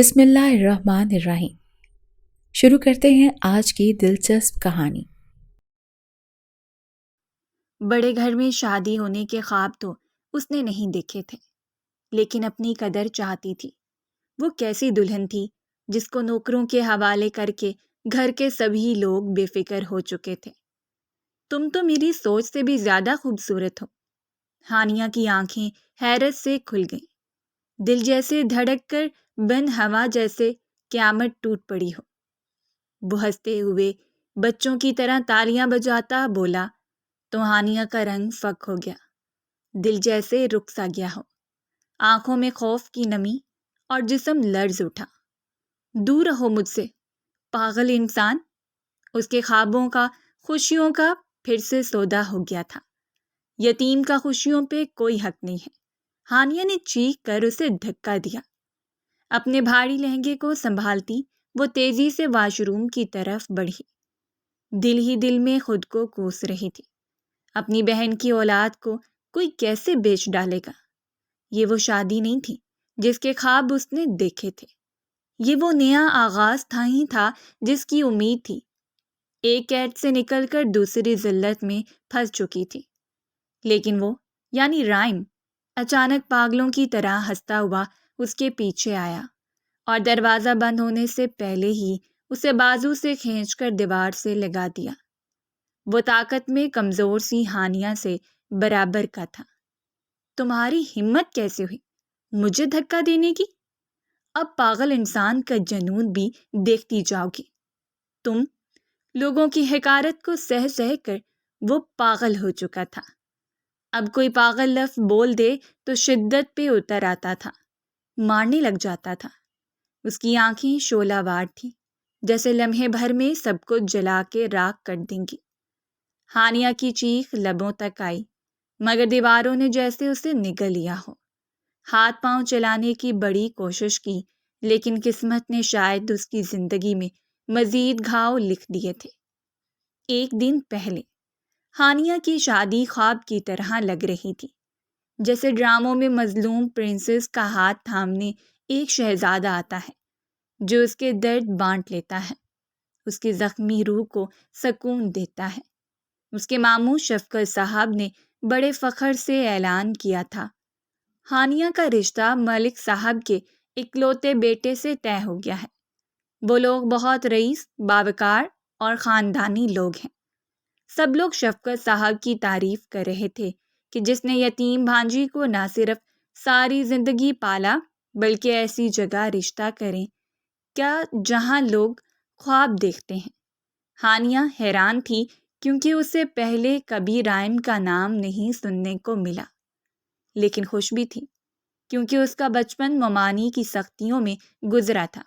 بسم اللہ الرحمن الرحیم۔ شروع کرتے ہیں آج کی دلچسپ کہانی۔ بڑے گھر میں شادی ہونے کے خواب تو اس نے نہیں دیکھے تھے، لیکن اپنی قدر چاہتی تھی۔ وہ کیسی دلہن تھی جس کو نوکروں کے حوالے کر کے گھر کے سبھی لوگ بے فکر ہو چکے تھے۔ تم تو میری سوچ سے بھی زیادہ خوبصورت ہو۔ ہانیہ کی آنکھیں حیرت سے کھل گئیں، دل جیسے دھڑک کر بن ہوا جیسے قیامت ٹوٹ پڑی ہو۔ وہ ہنستے ہوئے بچوں کی طرح تالیاں بجاتا بولا تو ہانیہ کا رنگ فک ہو گیا، دل جیسے رک سا گیا ہو، آنکھوں میں خوف کی نمی اور جسم لرز اٹھا۔ دور رہو مجھ سے پاگل انسان۔ اس کے خوابوں کا خوشیوں کا پھر سے سودا ہو گیا تھا۔ یتیم کا خوشیوں پہ کوئی حق نہیں ہے۔ ہانیہ نے چیخ کر اسے دھکا دیا۔ اپنے بھاری لہنگے کو سنبھالتی وہ تیزی سے واش روم کی طرف بڑھی، دل ہی دل میں خود کو کوس رہی تھی۔ اپنی بہن کی اولاد کو کوئی کیسے بیچ ڈالے گا؟ یہ وہ شادی نہیں تھی جس کے خواب اس نے دیکھے تھے۔ یہ وہ نیا آغاز تھا ہی تھا جس کی امید تھی۔ ایک قید سے نکل کر دوسری ذلت میں پھنس چکی تھی، لیکن وہ یعنی رائم اچانک پاگلوں کی طرح ہنستا ہوا اس کے پیچھے آیا اور دروازہ بند ہونے سے پہلے ہی اسے بازو سے کھینچ کر دیوار سے لگا دیا۔ وہ طاقت میں کمزور سی ہانیہ سے برابر کا تھا۔ تمہاری ہمت کیسے ہوئی مجھے دھکا دینے کی؟ اب پاگل انسان کا جنون بھی دیکھتی جاؤ گی تم۔ لوگوں کی حقارت کو سہ سہ کر وہ پاگل ہو چکا تھا۔ اب کوئی پاگل لفظ بول دے تو شدت پہ اتر آتا تھا، مارنے لگ جاتا تھا۔ اس کی آنکھیں شعلہ وار تھیں، جیسے لمحے بھر میں سب کو جلا کے راکھ کر دیں گی۔ ہانیہ کی چیخ لبوں تک آئی، مگر دیواروں نے جیسے اسے نگل لیا ہو۔ ہاتھ پاؤں چلانے کی بڑی کوشش کی، لیکن قسمت نے شاید اس کی زندگی میں مزید گھاؤ لکھ دیے تھے۔ ایک دن پہلے ہانیہ کی شادی خواب کی طرح لگ رہی تھی، جیسے ڈراموں میں مظلوم پرنسس کا ہاتھ تھامنے ایک شہزادہ آتا ہے جو اس کے درد بانٹ لیتا ہے، اس کی زخمی روح کو سکون دیتا ہے۔ اس کے ماموں شفقت صاحب نے بڑے فخر سے اعلان کیا تھا، ہانیہ کا رشتہ ملک صاحب کے اکلوتے بیٹے سے طے ہو گیا ہے۔ وہ لوگ بہت رئیس، باوقار اور خاندانی لوگ ہیں۔ سب لوگ شفقت صاحب کی تعریف کر رہے تھے کہ جس نے یتیم بھانجی کو نہ صرف ساری زندگی پالا بلکہ ایسی جگہ رشتہ کریں کیا جہاں لوگ خواب دیکھتے ہیں۔ ہانیہ حیران تھی کیونکہ اسے پہلے کبھی رائم کا نام نہیں سننے کو ملا، لیکن خوش بھی تھی کیونکہ اس کا بچپن ممانی کی سختیوں میں گزرا تھا۔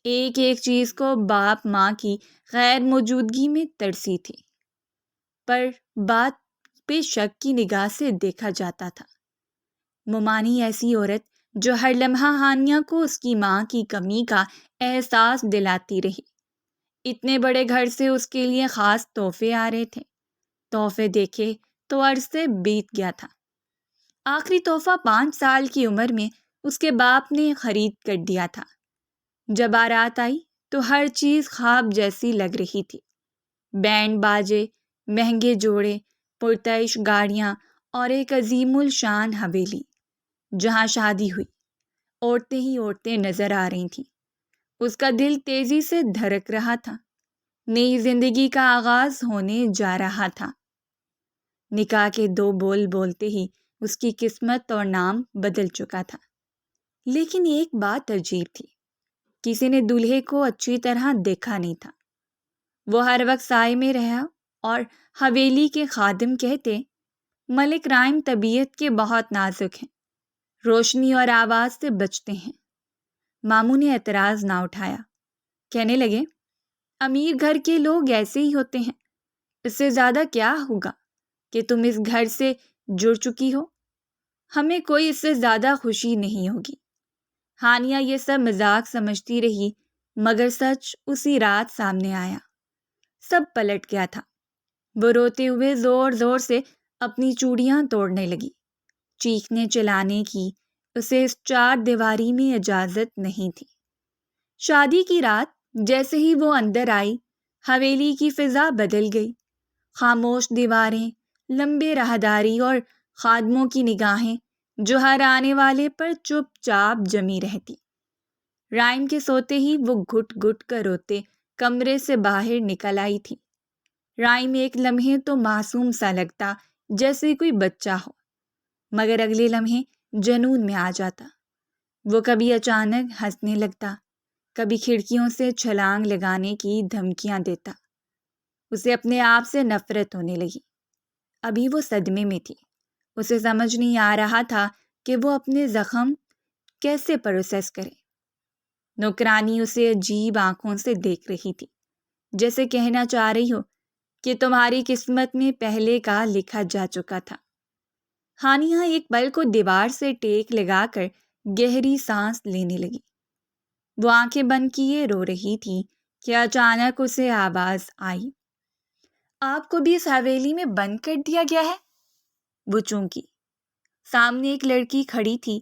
ایک ایک چیز کو باپ ماں کی غیر موجودگی میں ترسی تھی، پر بات پہ شک کی نگاہ سے دیکھا جاتا تھا۔ ممانی ایسی عورت جو ہر لمحہ ہانیہ کو اس کی ماں کی کمی کا احساس دلاتی رہی۔ اتنے بڑے گھر سے اس کے لیے خاص تحفے آ رہے تھے۔ تحفے دیکھے تو عرصے بیت گیا تھا۔ آخری تحفہ 5 سال کی عمر میں اس کے باپ نے خرید کر دیا تھا۔ جب بارات آئی تو ہر چیز خواب جیسی لگ رہی تھی۔ بینڈ باجے، مہنگے جوڑے، پرتعش گاڑیاں اور ایک عظیم الشان حویلی جہاں شادی ہوئی۔ عورتیں ہی عورتیں نظر آ رہی تھیں۔ اس کا دل تیزی سے دھڑک رہا تھا۔ نئی زندگی کا آغاز ہونے جا رہا تھا۔ نکاح کے 2 بول بولتے ہی اس کی قسمت اور نام بدل چکا تھا۔ لیکن ایک بات عجیب تھی، کسی نے دولہے کو اچھی طرح دیکھا نہیں تھا۔ وہ ہر وقت سائے میں رہا اور حویلی کے خادم کہتے، ملک رائم طبیعت کے بہت نازک ہیں، روشنی اور آواز سے بچتے ہیں۔ ماموں نے اعتراض نہ اٹھایا، کہنے لگے، امیر گھر کے لوگ ایسے ہی ہوتے ہیں، اس سے زیادہ کیا ہوگا کہ تم اس گھر سے جڑ چکی ہو، ہمیں کوئی اس سے زیادہ خوشی نہیں ہوگی۔ ہانیہ یہ سب مذاق سمجھتی رہی، مگر سچ اسی رات سامنے آیا۔ سب پلٹ گیا تھا۔ وہ روتے ہوئے زور زور سے اپنی چوڑیاں توڑنے لگی۔ چیخنے چلانے کی اسے اس 4 دیواری میں اجازت نہیں تھی۔ شادی کی رات جیسے ہی وہ اندر آئی، حویلی کی فضا بدل گئی۔ خاموش دیواریں، لمبے راہداری اور خادموں کی نگاہیں جو ہر آنے والے پر چپ چاپ جمی رہتی۔ رائم کے سوتے ہی وہ گھٹ گھٹ کر روتے کمرے سے باہر نکل آئی تھی۔ رائم ایک لمحے تو معصوم سا لگتا جیسے کوئی بچہ ہو، مگر اگلے لمحے جنون میں آ جاتا۔ وہ کبھی اچانک ہنسنے لگتا، کبھی کھڑکیوں سے چھلانگ لگانے کی دھمکیاں دیتا۔ اسے اپنے آپ سے نفرت ہونے لگی۔ ابھی وہ صدمے میں تھی، اسے سمجھ نہیں آ رہا تھا کہ وہ اپنے زخم کیسے پروسیس کرے۔ نوکرانی اسے عجیب آنکھوں سے دیکھ رہی تھی، جیسے کہنا چاہ رہی ہو کہ تمہاری قسمت میں پہلے کا لکھا جا چکا تھا۔ ہانیہ ایک پل کو دیوار سے ٹیک لگا کر گہری سانس لینے لگی۔ وہ آنکھیں بند کیے رو رہی تھی کہ اچانک اسے آواز آئی، آپ کو بھی اس حویلی میں بند کر دیا گیا ہے؟ وہ چونکی۔ سامنے ایک لڑکی کھڑی تھی،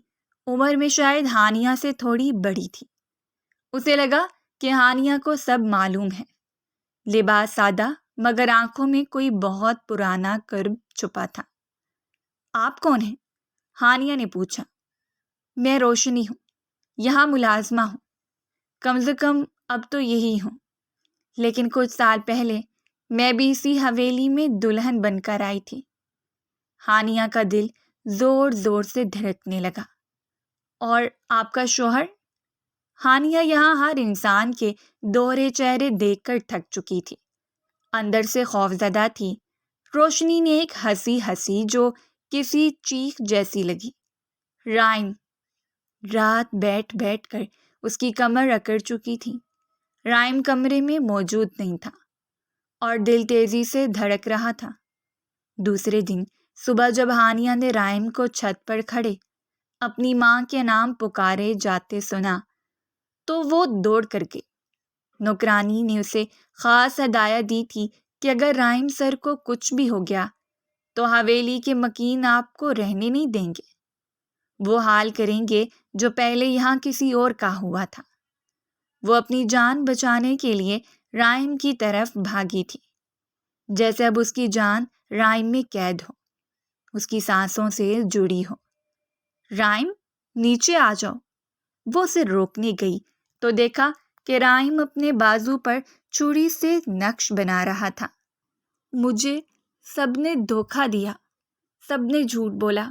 عمر میں شاید ہانیہ سے تھوڑی بڑی تھی۔ اسے لگا کہ ہانیہ کو سب معلوم ہے۔ لباس سادہ، مگر آنکھوں میں کوئی بہت پرانا کرب چھپا تھا۔ آپ کون ہیں؟ ہانیہ نے پوچھا۔ میں روشنی ہوں، یہاں ملازمہ ہوں، کم سے کم اب تو یہی ہوں، لیکن کچھ سال پہلے میں بھی اسی حویلی میں دلہن بن کر آئی تھی۔ ہانیہ کا دل زور زور سے دھڑکنے لگا۔ اور آپ کا شوہر؟ ہانیہ یہاں ہر انسان کے دوہرے چہرے دیکھ کر تھک چکی تھی، اندر سے خوفزدہ تھی۔ روشنی نے ایک ہنسی ہنسی جو کسی چیخ جیسی لگی۔ رائم۔ رات بیٹھ بیٹھ کر اس کی کمر اکڑ چکی تھی۔ رائم کمرے میں موجود نہیں تھا اور دل تیزی سے دھڑک رہا تھا۔ دوسرے دن صبح جب ہانیہ نے رائم کو چھت پر کھڑے اپنی ماں کے نام پکارے جاتے سنا تو وہ دوڑ کر گئی۔ نوکرانی نے اسے خاص ہدایت دی تھی کہ اگر رائم سر کو کچھ بھی ہو گیا تو حویلی کے مکین آپ کو رہنے نہیں دیں گے، وہ حال کریں گے جو پہلے یہاں کسی اور کا ہوا تھا۔ وہ اپنی جان بچانے کے لیے رائم کی طرف بھاگی تھی، جیسے اب اس کی جان رائم میں قید ہو، اس کی سانسوں سے جڑی ہو۔ رائم، نیچے آ جاؤ۔ وہ اسے روکنے گئی تو دیکھا کہ رائم اپنے بازو پر چھری سے نقش بنا رہا تھا۔ مجھے سب نے دھوکہ دیا، سب نے جھوٹ بولا۔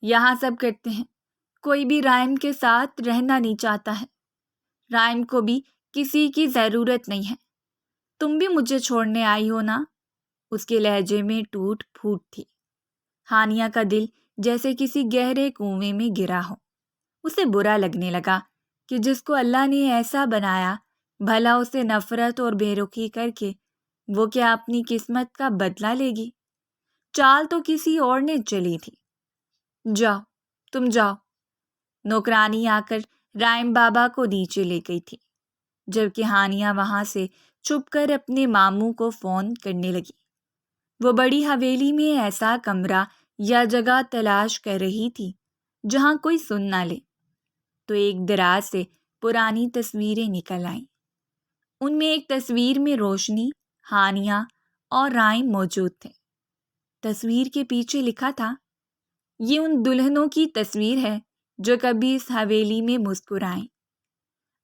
یہاں سب کرتے ہیں، کوئی بھی رائم کے ساتھ رہنا نہیں چاہتا ہے۔ رائم کو بھی کسی کی ضرورت نہیں ہے۔ تم بھی مجھے چھوڑنے آئی ہو نا؟ اس کے لہجے میں ٹوٹ پھوٹ تھی۔ ہانیہ کا دل جیسے کسی گہرے کنویں میں گرا ہو۔ اسے برا لگنے لگا کہ جس کو اللہ نے ایسا بنایا، بھلا اسے نفرت اور بے رخی کر کے وہ کیا اپنی قسمت کا بدلہ لے گی؟ چال تو کسی اور نے چلی تھی۔ جاؤ، تم جاؤ۔ نوکرانی آ کر رائم بابا کو نیچے لے گئی تھی، جبکہ ہانیہ وہاں سے چھپ کر اپنے ماموں کو فون کرنے لگی۔ وہ بڑی حویلی میں ایسا کمرہ یا جگہ تلاش کر رہی تھی جہاں کوئی سن نہ لے، تو ایک دراز سے پرانی تصویریں نکل آئیں۔ ان میں ایک تصویر میں روشنی، ہانیہ اور رائم موجود تھے۔ تصویر کے پیچھے لکھا تھا، یہ ان دلہنوں کی تصویر ہے جو کبھی اس حویلی میں مسکرائیں،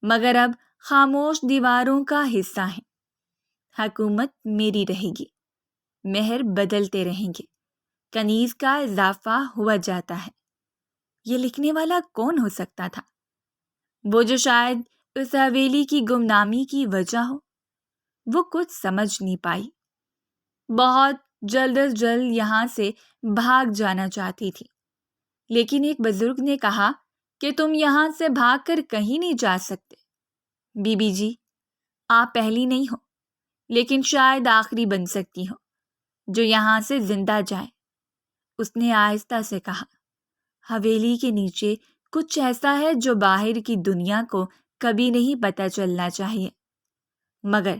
مگر اب خاموش دیواروں کا حصہ ہیں۔ حکومت میری رہے گی، مہر بدلتے رہیں گے، کنیز کا اضافہ ہوا جاتا ہے۔ یہ لکھنے والا کون ہو سکتا تھا؟ وہ جو شاید اس حویلی کی گمنامی کی وجہ ہو۔ وہ کچھ سمجھ نہیں پائی۔ بہت جلد از جلد یہاں سے بھاگ جانا چاہتی تھی، لیکن ایک بزرگ نے کہا کہ تم یہاں سے بھاگ کر کہیں نہیں جا سکتے۔ بی بی جی، آپ پہلی نہیں ہو، لیکن شاید آخری بن سکتی ہو جو یہاں سے زندہ جائے۔ اس نے آہستہ سے کہا، حویلی کے نیچے کچھ ایسا ہے جو باہر کی دنیا کو کبھی نہیں پتہ چلنا چاہیے، مگر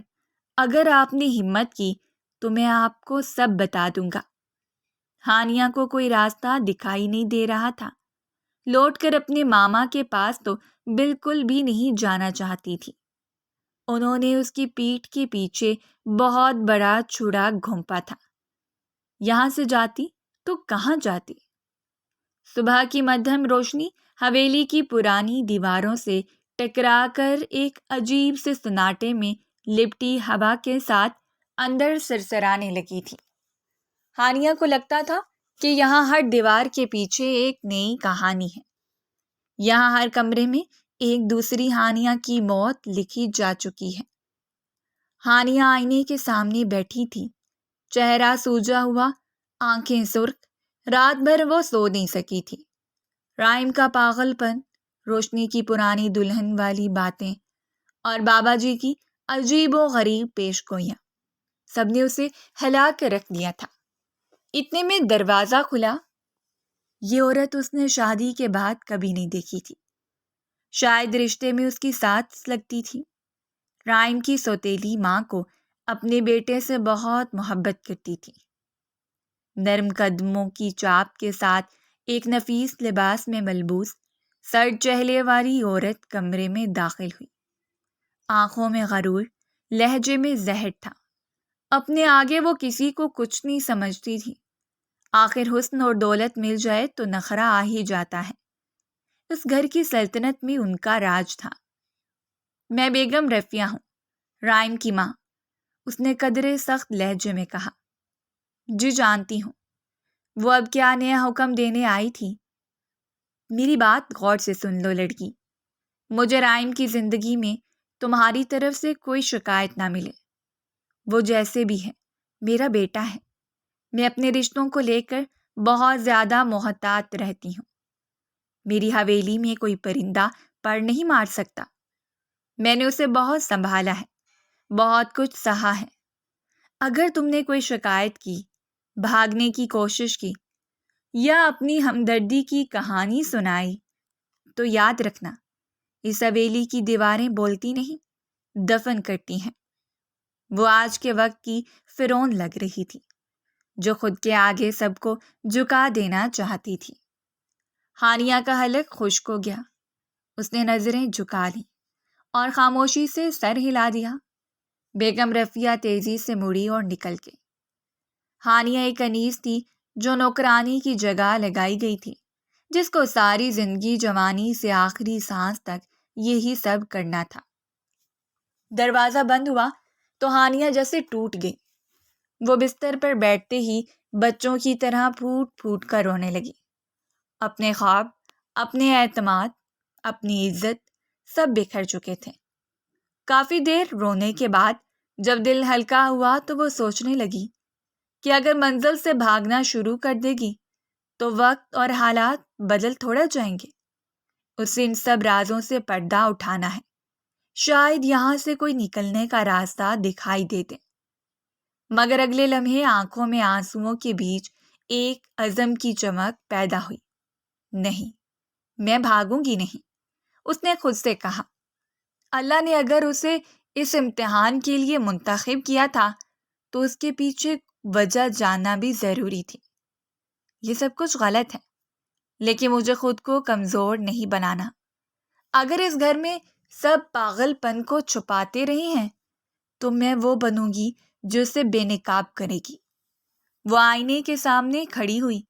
اگر آپ نے ہمت کی تو میں آپ کو سب بتا دوں گا۔ ہانیہ کو کوئی راستہ دکھائی نہیں دے رہا تھا۔ لوٹ کر اپنے ماما کے پاس تو بالکل بھی نہیں جانا چاہتی تھی۔ انہوں نے اس کی پیٹھ کے پیچھے بہت بڑا چھڑا گھونپا تھا۔ یہاں سے جاتی تو کہاں جاتی؟ صبح کی مدھم روشنی حویلی کی پرانی دیواروں سے ٹکرا کر ایک عجیب سے سناٹے میں لپٹی ہوا کے ساتھ اندر سرسرانے لگی تھی۔ ہانیہ کو لگتا تھا کہ یہاں ہر دیوار کے پیچھے ایک نئی کہانی ہے۔ یہاں ہر کمرے میں ایک دوسری ہانیہ کی موت لکھی جا چکی ہے۔ ہانیہ آئینے کے سامنے بیٹھی تھی، چہرہ سوجا ہوا، آنکھیں سرخ۔ رات بھر وہ سو نہیں سکی تھی۔ رائم کا پاگل پن، روشنی کی پرانی دلہن والی باتیں اور بابا جی کی عجیب و غریب پیش گوئیاں، سب نے اسے ہلا کر رکھ دیا تھا۔ اتنے میں دروازہ کھلا۔ یہ عورت اس نے شادی کے بعد کبھی نہیں دیکھی تھی۔ شاید رشتے میں اس کی ساتھ لگتی تھی۔ رائم کی سوتیلی ماں کو اپنے بیٹے سے بہت محبت کرتی تھی۔ نرم قدموں کی چاپ کے ساتھ ایک نفیس لباس میں ملبوس سرد چہرے والی عورت کمرے میں داخل ہوئی۔ آنکھوں میں غرور، لہجے میں زہر تھا۔ اپنے آگے وہ کسی کو کچھ نہیں سمجھتی تھی۔ آخر حسن اور دولت مل جائے تو نخرہ آ ہی جاتا ہے۔ اس گھر کی سلطنت میں ان کا راج تھا۔ میں بیگم رفیہ ہوں، رائم کی ماں، اس نے قدرے سخت لہجے میں کہا۔ جی جانتی ہوں۔ وہ اب کیا نیا حکم دینے آئی تھی؟ میری بات غور سے سن لو لڑکی۔ مجھے رائم کی زندگی میں تمہاری طرف سے کوئی شکایت نہ ملے۔ وہ جیسے بھی ہے میرا بیٹا ہے۔ میں اپنے رشتوں کو لے کر بہت زیادہ محتاط رہتی ہوں۔ میری حویلی میں کوئی پرندہ پر نہیں مار سکتا۔ میں نے اسے بہت سنبھالا ہے، بہت کچھ سہا ہے۔ اگر تم نے کوئی شکایت کی، بھاگنے کی کوشش کی یا اپنی ہمدردی کی کہانی سنائی تو یاد رکھنا، اس حویلی کی دیواریں بولتی نہیں، دفن کرتی ہیں۔ وہ آج کے وقت کی فرعون لگ رہی تھی، جو خود کے آگے سب کو جھکا دینا چاہتی تھی۔ ہانیہ کا حلق خشک ہو گیا۔ اس نے نظریں جھکا لیں اور خاموشی سے سر ہلا دیا۔ بیگم رفیہ تیزی سے مڑی اور نکل گئی۔ ہانیہ ایک انیس تھی جو نوکرانی کی جگہ لگائی گئی تھی، جس کو ساری زندگی جوانی سے آخری سانس تک یہی سب کرنا تھا۔ دروازہ بند ہوا تو ہانیہ جیسے ٹوٹ گئی۔ وہ بستر پر بیٹھتے ہی بچوں کی طرح پھوٹ پھوٹ کر رونے لگی۔ اپنے خواب، اپنے اعتماد، اپنی عزت سب بکھر چکے تھے۔ کافی دیر رونے کے بعد جب دل ہلکا ہوا تو وہ سوچنے لگی کہ اگر منزل سے بھاگنا شروع کر دے گی تو وقت اور حالات بدل تھوڑا جائیں گے۔ اسے ان سب رازوں سے پردہ اٹھانا ہے۔ شاید یہاں سے کوئی نکلنے کا راستہ دکھائی دے دے۔ مگر اگلے لمحے آنکھوں میں آنسوؤں کے بیچ ایک عزم کی چمک پیدا ہوئی۔ نہیں، میں بھاگوں گی نہیں، اس نے خود سے کہا۔ اللہ نے اگر اسے اس امتحان کے لیے منتخب کیا تھا تو اس کے پیچھے وجہ جاننا بھی ضروری تھی۔ یہ سب کچھ غلط ہے، لیکن مجھے خود کو کمزور نہیں بنانا۔ اگر اس گھر میں سب پاگل پن کو چھپاتے رہے ہیں تو میں وہ بنوں گی جو اسے بے نقاب کرے گی۔ وہ آئینے کے سامنے کھڑی ہوئی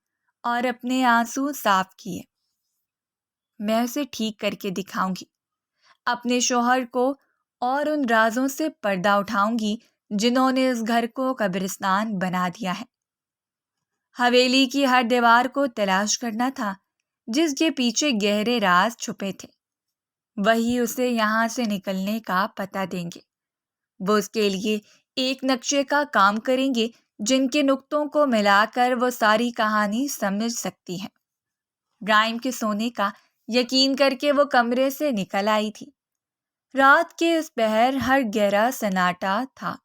اور اپنے آنسو صاف کیے۔ میں اسے ٹھیک کر کے دکھاؤں گی، اپنے شوہر کو اور ان رازوں سے پردہ اٹھاؤں گی جنہوں نے اس گھر کو قبرستان بنا دیا ہے۔ حویلی کی ہر دیوار کو تلاش کرنا تھا جس کے پیچھے گہرے راز چھپے تھے۔ وہی اسے یہاں سے نکلنے کا پتہ دیں گے۔ وہ اس کے لیے ایک نقشے کا کام کریں گے جن کے نقطوں کو ملا کر وہ ساری کہانی سمجھ سکتی ہے۔ رائم کے سونے کا یقین کر کے وہ کمرے سے نکل آئی تھی۔ رات کے اس پہر ہر گہرا سناٹا تھا،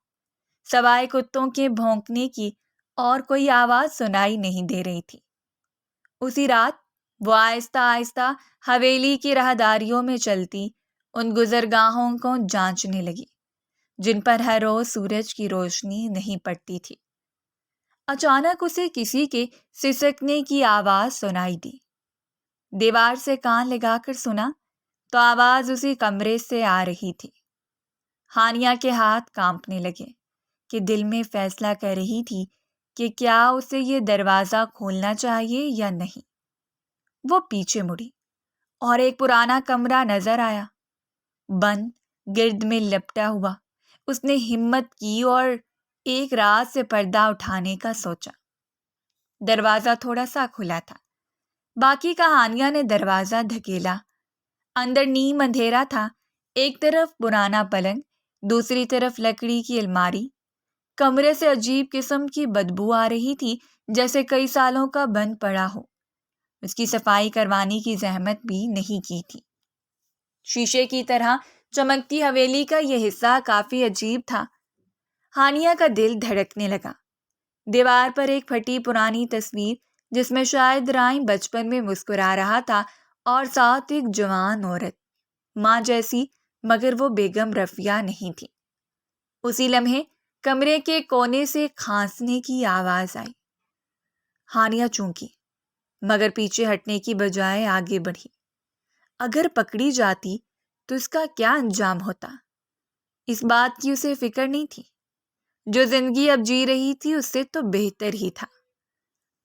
سوائے کتوں کے بھونکنے کی اور کوئی آواز سنائی نہیں دے رہی تھی۔ اسی رات وہ آہستہ آہستہ حویلی کی راہداریوں میں چلتی ان گزرگاہوں کو جانچنے لگی جن پر ہر روز سورج کی روشنی نہیں پڑتی تھی۔ اچانک اسے کسی کے سسکنے کی آواز سنائی دی۔ دیوار سے کان لگا کر سنا تو آواز اسی کمرے سے آ رہی تھی۔ ہانیہ کے ہاتھ کانپنے لگے کہ دل میں فیصلہ کر رہی تھی کہ کیا اسے یہ دروازہ کھولنا چاہیے یا نہیں۔ وہ پیچھے مڑی اور ایک پرانا کمرہ نظر آیا، بند، گرد میں لپٹا ہوا۔ اس نے ہمت کی اور ایک رات سے پردہ اٹھانے کا سوچا۔ دروازہ تھوڑا سا کھلا تھا، باقی کا ہانیہ نے دروازہ دھکیلا۔ اندر نیم اندھیرا تھا، ایک طرف پرانا پلنگ، دوسری طرف لکڑی کی الماری۔ کمرے سے عجیب قسم کی بدبو آ رہی تھی، جیسے کئی سالوں کا بند پڑا ہو۔ اس کی صفائی کروانے کی زحمت بھی نہیں کی تھی۔ شیشے کی طرح چمکتی حویلی کا یہ حصہ کافی عجیب تھا۔ ہانیہ کا دل دھڑکنے لگا۔ دیوار پر ایک پھٹی پرانی تصویر، جس میں شاید رائم بچپن میں مسکرا رہا تھا، اور ساتھ ایک جوان عورت، ماں جیسی، مگر وہ بیگم رفیہ نہیں تھی۔ اسی لمحے کمرے کے کونے سے کھانسنے کی آواز آئی۔ ہانیہ چونکی، مگر پیچھے ہٹنے کی بجائے آگے بڑھی۔ اگر پکڑی جاتی تو اس کا کیا انجام ہوتا؟ اس بات کی اسے فکر نہیں تھی۔ جو زندگی اب جی رہی تھی اس سے تو بہتر ہی تھا۔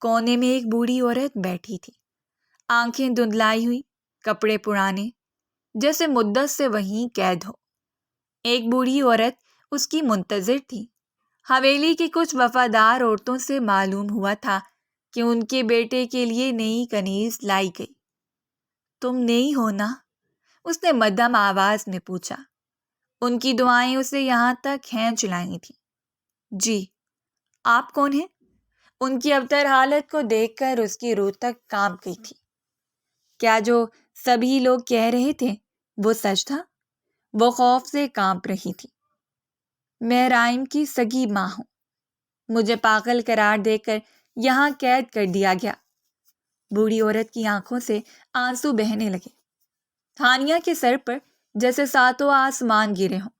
کونے میں ایک بوڑھی عورت بیٹھی تھی، آنکھیں دھندلائی ہوئی، کپڑے پرانے، جیسے مدت سے وہیں قید ہو۔ ایک بوڑھی عورت اس کی منتظر تھی۔ حویلی کی کچھ وفادار عورتوں سے معلوم ہوا تھا کہ ان کے بیٹے کے لیے نئی کنیز لائی گئی۔ تم نئی ہو نا؟ اس نے مدھم آواز میں پوچھا۔ ان کی دعائیں اسے یہاں تک کھینچ لائی تھیں۔ جی، آپ کون ہیں؟ ان کی ابتر حالت کو دیکھ کر اس کی روح تک کانپ گئی تھی۔ کیا جو سبھی لوگ کہہ رہے تھے وہ سچ تھا؟ وہ خوف سے کانپ رہی تھی۔ میں رائم کی سگی ماں ہوں۔ مجھے پاگل قرار دے کر یہاں قید کر دیا گیا۔ بوڑھی عورت کی آنکھوں سے آنسو بہنے لگے۔ ہانیہ کے سر پر جیسے ساتوں آسمان گرے ہوں۔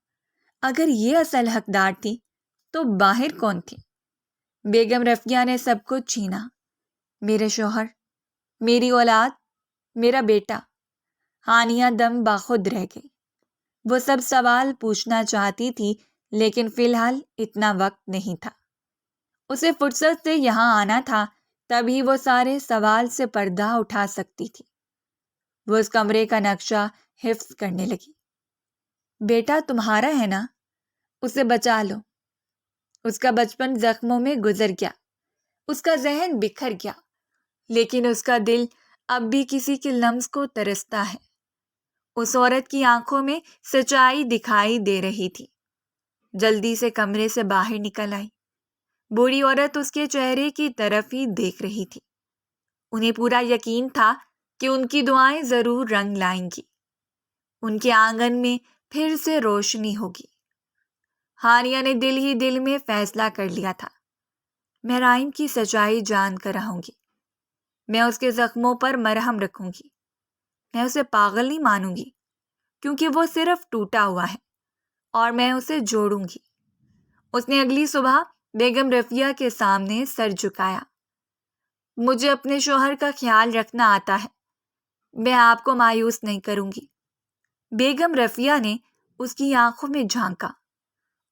اگر یہ اصل حقدار تھی تو باہر کون تھی؟ بیگم رفیہ نے سب کچھ چھینا، میرے شوہر، میری اولاد، میرا بیٹا۔ ہانیہ دم باخود رہ گئی۔ وہ سب سوال پوچھنا چاہتی تھی، لیکن فی الحال اتنا وقت نہیں تھا۔ اسے فرصت سے یہاں آنا تھا، تبھی وہ سارے سوال سے پردہ اٹھا سکتی تھی۔ وہ اس کمرے کا نقشہ حفظ کرنے لگی۔ بیٹا تمہارا ہے نا؟ اسے بچا لو۔ اس کا بچپن زخموں میں گزر گیا، اس کا ذہن بکھر گیا، لیکن اس کا دل اب بھی کسی کے لمس کو ترستا ہے۔ اس عورت کی آنکھوں میں سچائی دکھائی دے رہی تھی۔ جلدی سے کمرے سے باہر نکل آئی۔ بوڑھی عورت اس کے چہرے کی طرف ہی دیکھ رہی تھی۔ انہیں پورا یقین تھا کہ ان کی دعائیں ضرور رنگ لائیں گی۔ ان کے آنگن میں پھر سے روشنی ہوگی۔ ہانیہ نے دل ہی دل میں فیصلہ کر لیا تھا، میں رائم کی سچائی جان کر رہوں گی۔ میں اس کے زخموں پر مرہم رکھوں گی۔ میں اسے پاگل نہیں مانوں گی، کیونکہ وہ صرف ٹوٹا ہوا ہے اور میں اسے جوڑوں گی۔ اس نے اگلی صبح بیگم رفیہ کے سامنے سر جھکایا۔ مجھے اپنے شوہر کا خیال رکھنا آتا ہے، میں آپ کو مایوس نہیں کروں گی۔ بیگم رفیہ نے اس کی آنکھوں میں جھانکا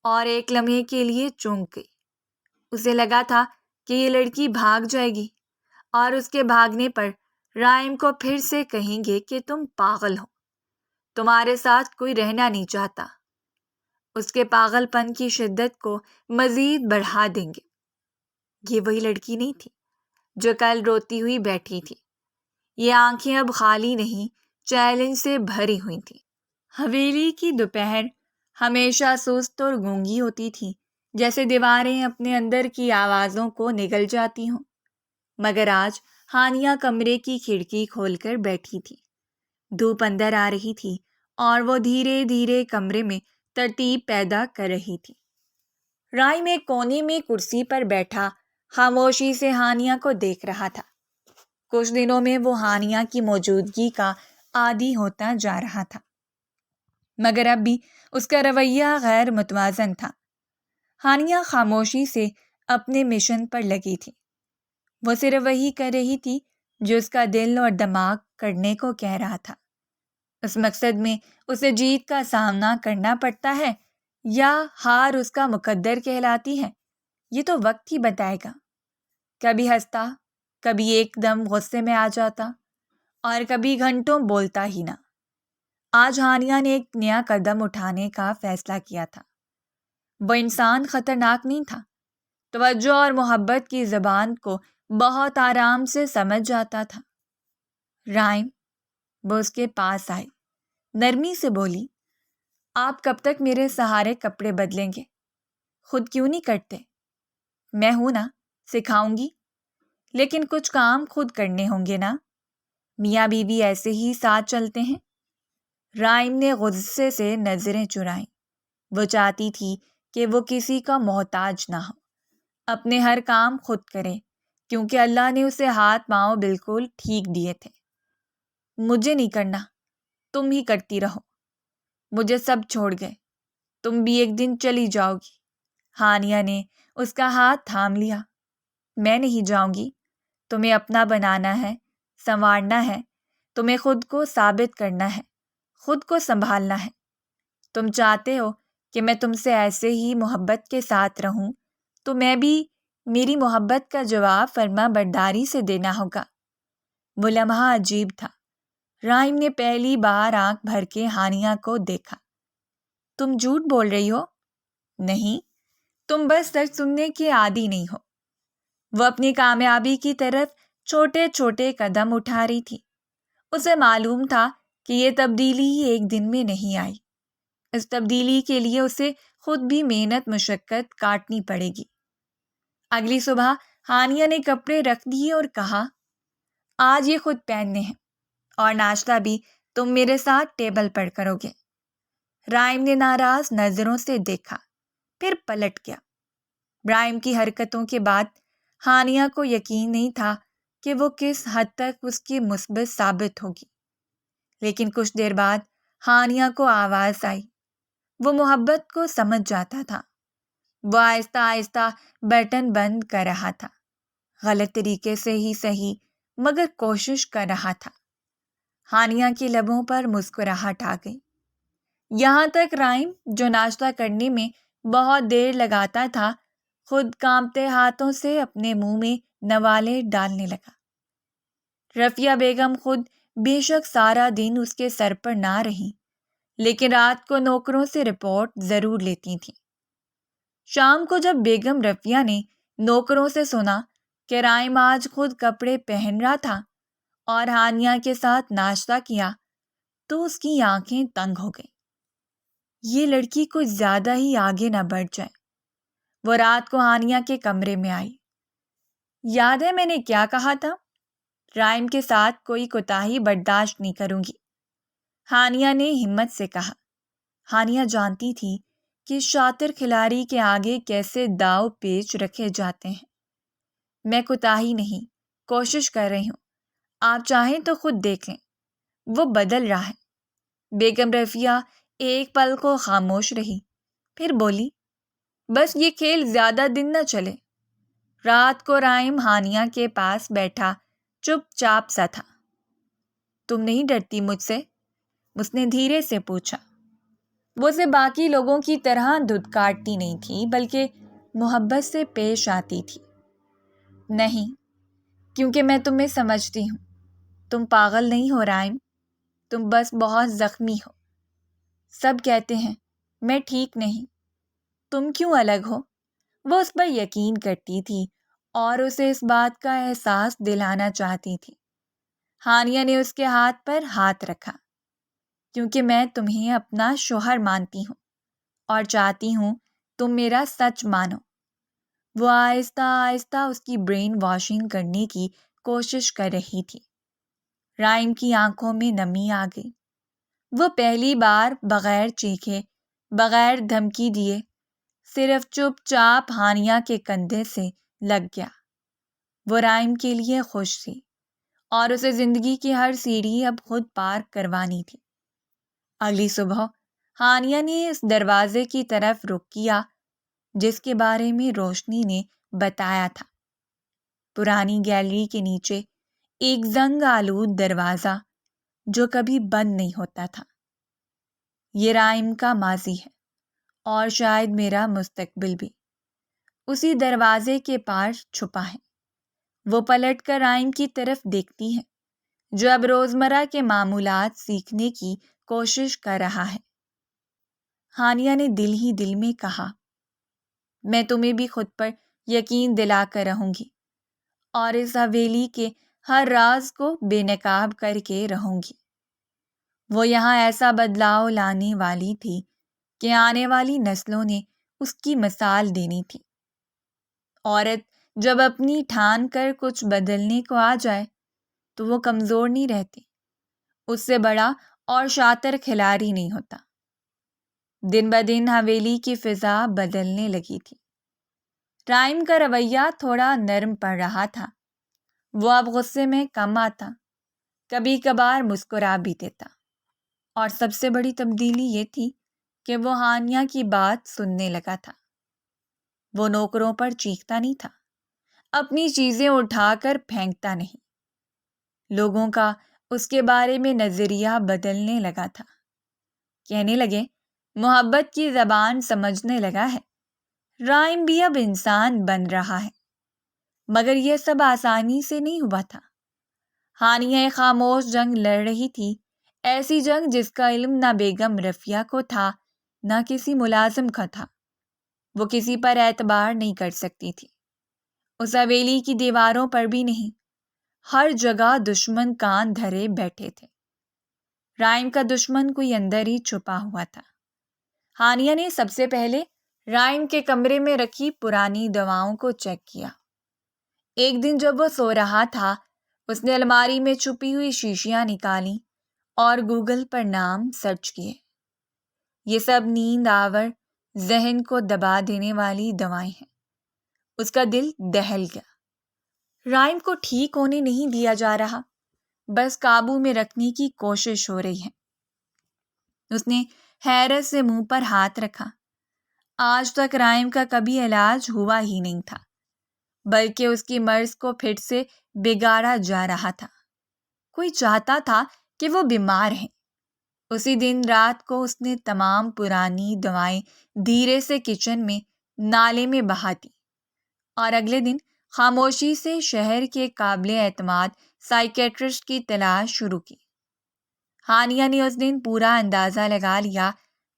اور ایک لمحے کے لیے چونک گئی۔ اسے لگا تھا کہ یہ لڑکی بھاگ جائے گی اور اس کے بھاگنے پر رائم کو پھر سے کہیں گے کہ تم پاگل ہو، تمہارے ساتھ کوئی رہنا نہیں چاہتا۔ اس کے پاگل پن کی شدت کو مزید بڑھا دیں گے۔ یہ وہی لڑکی نہیں تھی جو کل روتی ہوئی بیٹھی تھی۔ یہ آنکھیں اب خالی نہیں، چیلنج سے بھری ہوئی تھیں۔ حویلی کی دوپہر ہمیشہ سست اور گونگی ہوتی تھی، جیسے دیواریں اپنے اندر کی آوازوں کو نگل جاتی ہوں۔ مگر آج ہانیہ کمرے کی کھڑکی کھول کر بیٹھی تھی۔ دھوپ اندر آ رہی تھی اور وہ دھیرے دھیرے کمرے میں ترتیب پیدا کر رہی تھی۔ رائم ایک کونے میں کرسی پر بیٹھا خاموشی سے ہانیہ کو دیکھ رہا تھا۔ کچھ دنوں میں وہ ہانیہ کی موجودگی کا عادی ہوتا جا رہا تھا، مگر اب بھی اس کا رویہ غیر متوازن تھا۔ ہانیہ خاموشی سے اپنے مشن پر لگی تھی۔ وہ صرف وہی کر رہی تھی جو اس کا دل اور دماغ کرنے کو کہہ رہا تھا۔ اس مقصد میں اسے جیت کا سامنا کرنا پڑتا ہے یا ہار اس کا مقدر کہلاتی ہے، یہ تو وقت ہی بتائے گا۔ کبھی ہنستا، کبھی ایک دم غصے میں آ جاتا اور کبھی گھنٹوں بولتا ہی نہ۔ آج ہانیہ نے ایک نیا قدم اٹھانے کا فیصلہ کیا تھا۔ وہ انسان خطرناک نہیں تھا، توجہ اور محبت کی زبان کو بہت آرام سے سمجھ جاتا تھا۔ رائم، وہ اس کے پاس آئی، نرمی سے بولی، آپ کب تک میرے سہارے کپڑے بدلیں گے؟ خود کیوں نہیں کرتے؟ میں ہوں نا، سکھاؤں گی، لیکن کچھ کام خود کرنے ہوں گے نا۔ میاں بیوی ایسے ہی ساتھ چلتے ہیں۔ رائم نے غصے سے نظریں چرائیں۔ وہ چاہتی تھی کہ وہ کسی کا محتاج نہ ہو، اپنے ہر کام خود کرے، کیونکہ اللہ نے اسے ہاتھ پاؤں بالکل ٹھیک دیے تھے۔ مجھے نہیں کرنا، تم ہی کرتی رہو، مجھے سب چھوڑ گئے، تم بھی ایک دن چلی جاؤ گی۔ ہانیہ نے اس کا ہاتھ تھام لیا۔ میں نہیں جاؤں گی، تمہیں اپنا بنانا ہے، سنوارنا ہے، تمہیں خود کو ثابت کرنا ہے، خود کو سنبھالنا ہے۔ تم چاہتے ہو کہ میں تم سے ایسے ہی محبت کے ساتھ رہوں، تو میں بھی میری محبت کا جواب فرما برداری سے دینا ہوگا۔ وہ لمحہ عجیب تھا۔ رائم نے پہلی بار آنکھ بھر کے ہانیہ کو دیکھا۔ تم جھوٹ بول رہی ہو؟ نہیں، تم بس سچ سننے کے عادی نہیں ہو۔ وہ اپنی کامیابی کی طرف چھوٹے چھوٹے قدم اٹھا رہی تھی۔ اسے معلوم تھا کہ یہ تبدیلی ایک دن میں نہیں آئی۔ اس تبدیلی کے لیے اسے خود بھی محنت مشقت کاٹنی پڑے گی۔ اگلی صبح ہانیہ نے کپڑے رکھ دیے اور کہا، آج یہ خود پہننے ہیں، اور ناشتہ بھی تم میرے ساتھ ٹیبل پر کرو گے۔ رائم نے ناراض نظروں سے دیکھا، پھر پلٹ گیا۔ رائم کی حرکتوں کے بعد ہانیہ کو یقین نہیں تھا کہ وہ کس حد تک اس کی مثبت ثابت ہوگی، لیکن کچھ دیر بعد ہانیہ کو آواز آئی۔ وہ محبت کو سمجھ جاتا تھا۔ وہ آہستہ آہستہ بٹن بند کر رہا تھا، غلط طریقے سے ہی صحیح، مگر کوشش کر رہا تھا۔ ہانیہ کے لبوں پر مسکراہٹ آ گئی۔ یہاں تک رائم، جو ناشتہ کرنے میں بہت دیر لگاتا تھا، خود کانپتے ہاتھوں سے اپنے منہ میں نوالے ڈالنے لگا۔ رفیہ بیگم خود بے شک سارا دن اس کے سر پر نہ رہی، لیکن رات کو نوکروں سے رپورٹ ضرور لیتی تھیں۔ شام کو جب بیگم رفیہ نے نوکروں سے سنا کہ رائم آج خود کپڑے پہن رہا تھا اور ہانیہ کے ساتھ ناشتہ کیا، تو اس کی آنکھیں تنگ ہو گئیں۔ یہ لڑکی کچھ زیادہ ہی آگے نہ بڑھ جائے۔ وہ رات کو ہانیہ کے کمرے میں آئی۔ یاد ہے میں نے کیا کہا تھا؟ رائم کے ساتھ کوئی کوتاہی برداشت نہیں کروں گی، ہانیہ نے ہمت سے کہا۔ ہانیہ جانتی تھی کہ شاطر کھلاڑی کے آگے کیسے داؤ پیچ رکھے جاتے ہیں۔ میں کوتاہی نہیں، کوشش کر رہی ہوں، آپ چاہیں تو خود دیکھ لیں، وہ بدل رہا ہے۔ بیگم رفیہ ایک پل کو خاموش رہی، پھر بولی، بس یہ کھیل زیادہ دن نہ چلے۔ رات کو رائم ہانیہ کے پاس بیٹھا چپ چاپ سا تھا۔ تم نہیں ڈرتی مجھ سے؟ اس نے دھیرے سے پوچھا۔ وہ اسے باقی لوگوں کی طرح دھتکارتی نہیں تھی، بلکہ محبت سے پیش آتی تھی۔ نہیں، کیونکہ میں تمہیں سمجھتی ہوں۔ تم پاگل نہیں ہو رائم، تم بس بہت زخمی ہو۔ سب کہتے ہیں میں ٹھیک نہیں، تم کیوں الگ ہو؟ وہ اس پر یقین کرتی تھی اور اسے اس بات کا احساس دلانا چاہتی تھی۔ ہانیہ نے اس کے ہاتھ پر ہاتھ رکھا۔ کیونکہ میں تمہیں اپنا شوہر مانتی ہوں اور چاہتی ہوں تم میرا سچ مانو۔ وہ آہستہ آہستہ اس کی برین واشنگ کرنے کی کوشش کر رہی تھی۔ رائم کی آنکھوں میں نمی آ گئی۔ وہ پہلی بار بغیر چیخے، بغیر دھمکی دیے، صرف چپ چاپ ہانیہ کے کندھے سے لگ گیا۔ وہ رائم کے لیے خوش تھی اور اسے زندگی کی ہر سیڑھی اب خود پار کروانی تھی۔ اگلی صبح ہانیہ نے اس دروازے کی طرف رخ کیا جس کے بارے میں روشنی نے بتایا تھا۔ پرانی گیلری کے نیچے ایک زنگ آلود دروازہ جو کبھی بند نہیں ہوتا تھا۔ یہ رائم کا ماضی ہے اور شاید میرا مستقبل بھی اسی دروازے کے پار چھپا ہے۔ وہ پلٹ کر رائم کی طرف دیکھتی ہے جو اب روزمرہ کے معمولات سیکھنے کی کوشش کر رہا ہے۔ ہانیہ نے دل ہی دل میں کہا، میں تمہیں بھی خود پر یقین دلا کر رہوں گی اور اس حویلی کے ہر راز کو بے نقاب کر کے رہوں گی۔ وہ یہاں ایسا بدلاؤ لانے والی تھی کہ آنے والی نسلوں نے اس کی مثال دینی تھی۔ عورت جب اپنی ٹھان کر کچھ بدلنے کو آ جائے تو وہ کمزور نہیں رہتی، اس سے بڑا اور شاطر کھلاڑی نہیں ہوتا۔ دن بدن حویلی کی فضا بدلنے لگی تھی۔ رائم کا رویہ تھوڑا نرم پڑ رہا تھا۔ وہ اب غصے میں کم آتا، کبھی کبھار مسکرا بھی دیتا، اور سب سے بڑی تبدیلی یہ تھی کہ وہ ہانیہ کی بات سننے لگا تھا۔ وہ نوکروں پر چیختا نہیں تھا، اپنی چیزیں اٹھا کر پھینکتا نہیں۔ لوگوں کا اس کے بارے میں نظریہ بدلنے لگا تھا۔ کہنے لگے، محبت کی زبان سمجھنے لگا ہے، رائم بھی اب انسان بن رہا ہے۔ مگر یہ سب آسانی سے نہیں ہوا تھا۔ ہانیہ ایک خاموش جنگ لڑ رہی تھی، ایسی جنگ جس کا علم نہ بیگم رفیہ کو تھا نہ کسی ملازم کا تھا۔ وہ کسی پر اعتبار نہیں کر سکتی تھی، اس حویلی کی دیواروں پر بھی نہیں۔ ہر جگہ دشمن کان دھرے بیٹھے تھے۔ رائم کا دشمن کوئی اندر ہی چھپا ہوا تھا۔ ہانیہ نے سب سے پہلے رائم کے کمرے میں رکھی پرانی دواؤں کو چیک کیا۔ ایک دن جب وہ سو رہا تھا، اس نے الماری میں چھپی ہوئی شیشیاں نکالیں اور گوگل پر نام سرچ کیے۔ یہ سب نیند آور، ذہن کو دبا دینے والی دوائیں ہیں۔ اس کا دل دہل گیا۔ رائم کو ٹھیک ہونے نہیں دیا جا رہا، بس قابو میں رکھنے کی کوشش ہو رہی ہے۔ اس نے حیرت سے منہ پر ہاتھ رکھا۔ آج تک رائم کا کبھی علاج ہوا ہی نہیں تھا، بلکہ اس کی مرض کو پھر سے بگاڑا جا رہا تھا۔ کوئی چاہتا تھا کہ وہ بیمار ہیں۔ اسی دن رات کو اس نے تمام پرانی دوائیں دھیرے سے کچن میں نالے میں بہا دی اور اگلے دن خاموشی سے شہر کے قابل اعتماد سائیکیٹرسٹ کی تلاش شروع کی۔ ہانیہ نے اس دن پورا اندازہ لگا لیا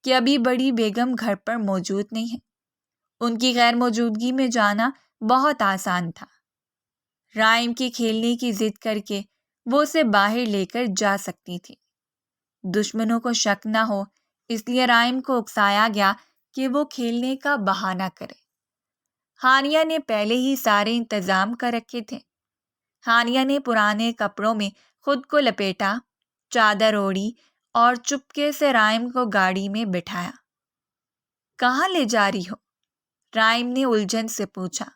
کہ ابھی بڑی بیگم گھر پر موجود نہیں ہے۔ ان کی غیر موجودگی میں جانا بہت آسان تھا۔ رائم کی کھیلنے کی ضد کر کے وہ اسے باہر لے کر جا سکتی تھی۔ دشمنوں کو شک نہ ہو اس لیے رائم کو اکسایا گیا کہ وہ کھیلنے کا بہانہ کرے۔ ہانیہ نے پہلے ہی سارے انتظام کر رکھے تھے۔ ہانیہ نے پرانے کپڑوں میں خود کو لپیٹا، چادر اوڑھی اور چپکے سے رائم کو گاڑی میں بٹھایا۔ کہاں لے جا رہی ہو؟ رائم نے الجھن سے پوچھا۔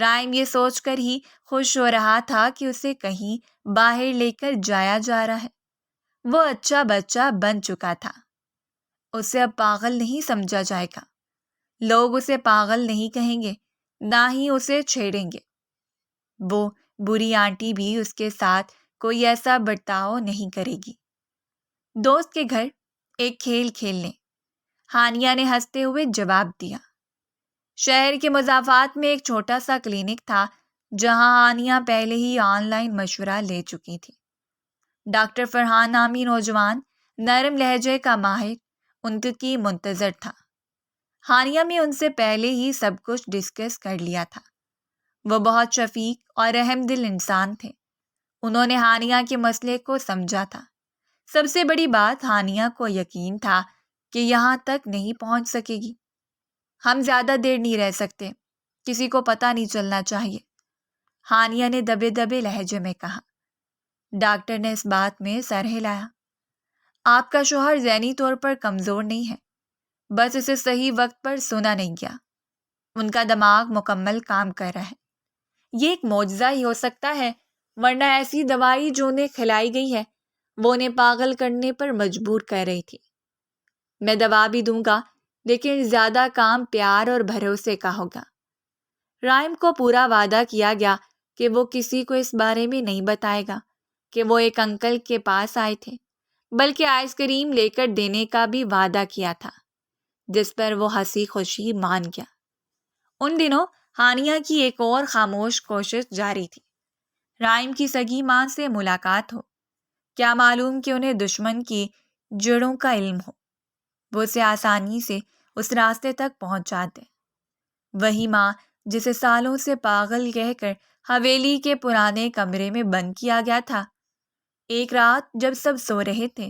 رائم یہ سوچ کر ہی خوش ہو رہا تھا کہ اسے کہیں باہر لے کر جایا جا رہا ہے۔ وہ اچھا بچہ بن چکا تھا، اسے اب پاگل نہیں سمجھا جائے گا۔ لوگ اسے پاگل نہیں کہیں گے، نہ ہی اسے چھیڑیں گے۔ وہ بری آنٹی بھی اس کے ساتھ کوئی ایسا برتاؤ نہیں کرے گی۔ دوست کے گھر ایک کھیل کھیل لیں، ہانیہ نے ہنستے ہوئے جواب دیا۔ شہر کے مضافات میں ایک چھوٹا سا کلینک تھا جہاں ہانیہ پہلے ہی آن لائن مشورہ لے چکی تھی۔ ڈاکٹر فرحان نامی نوجوان نرم لہجے کا ماہر ان کی منتظر تھا۔ ہانیہ میں ان سے پہلے ہی سب کچھ ڈسکس کر لیا تھا۔ وہ بہت شفیق اور رحم دل انسان تھے۔ انہوں نے ہانیہ کے مسئلے کو سمجھا تھا۔ سب سے بڑی بات، ہانیہ کو یقین تھا کہ یہاں تک نہیں پہنچ سکے گی۔ ہم زیادہ دیر نہیں رہ سکتے، کسی کو پتہ نہیں چلنا چاہیے، ہانیہ نے دبے دبے لہجے میں کہا۔ ڈاکٹر نے اس بات میں سر ہلایا۔ آپ کا شوہر ذہنی طور پر کمزور نہیں ہے، بس اسے صحیح وقت پر سنا نہیں گیا۔ ان کا دماغ مکمل کام کر رہا ہے۔ یہ ایک معجزہ ہی ہو سکتا ہے، ورنہ ایسی دوائی جو انہیں کھلائی گئی ہے وہ انہیں پاگل کرنے پر مجبور کر رہی تھی۔ میں دوا بھی دوں گا، لیکن زیادہ کام پیار اور بھروسے کا ہوگا۔ رائم کو پورا وعدہ کیا گیا کہ وہ کسی کو اس بارے میں نہیں بتائے گا کہ وہ ایک انکل کے پاس آئے تھے، بلکہ آئس کریم لے کر دینے کا بھی وعدہ کیا تھا، جس پر وہ ہنسی خوشی مان گیا۔ ان دنوں ہانیہ کی ایک اور خاموش کوشش جاری تھی، رائم کی سگی ماں سے ملاقات ہو، کیا معلوم کہ انہیں دشمن کی جڑوں کا علم ہو، وہ اسے آسانی سے اس راستے تک پہنچا دے۔ وہی ماں جسے سالوں سے پاگل کہہ کر حویلی کے پرانے کمرے میں بند کیا گیا تھا، ایک رات جب سب سو رہے تھے،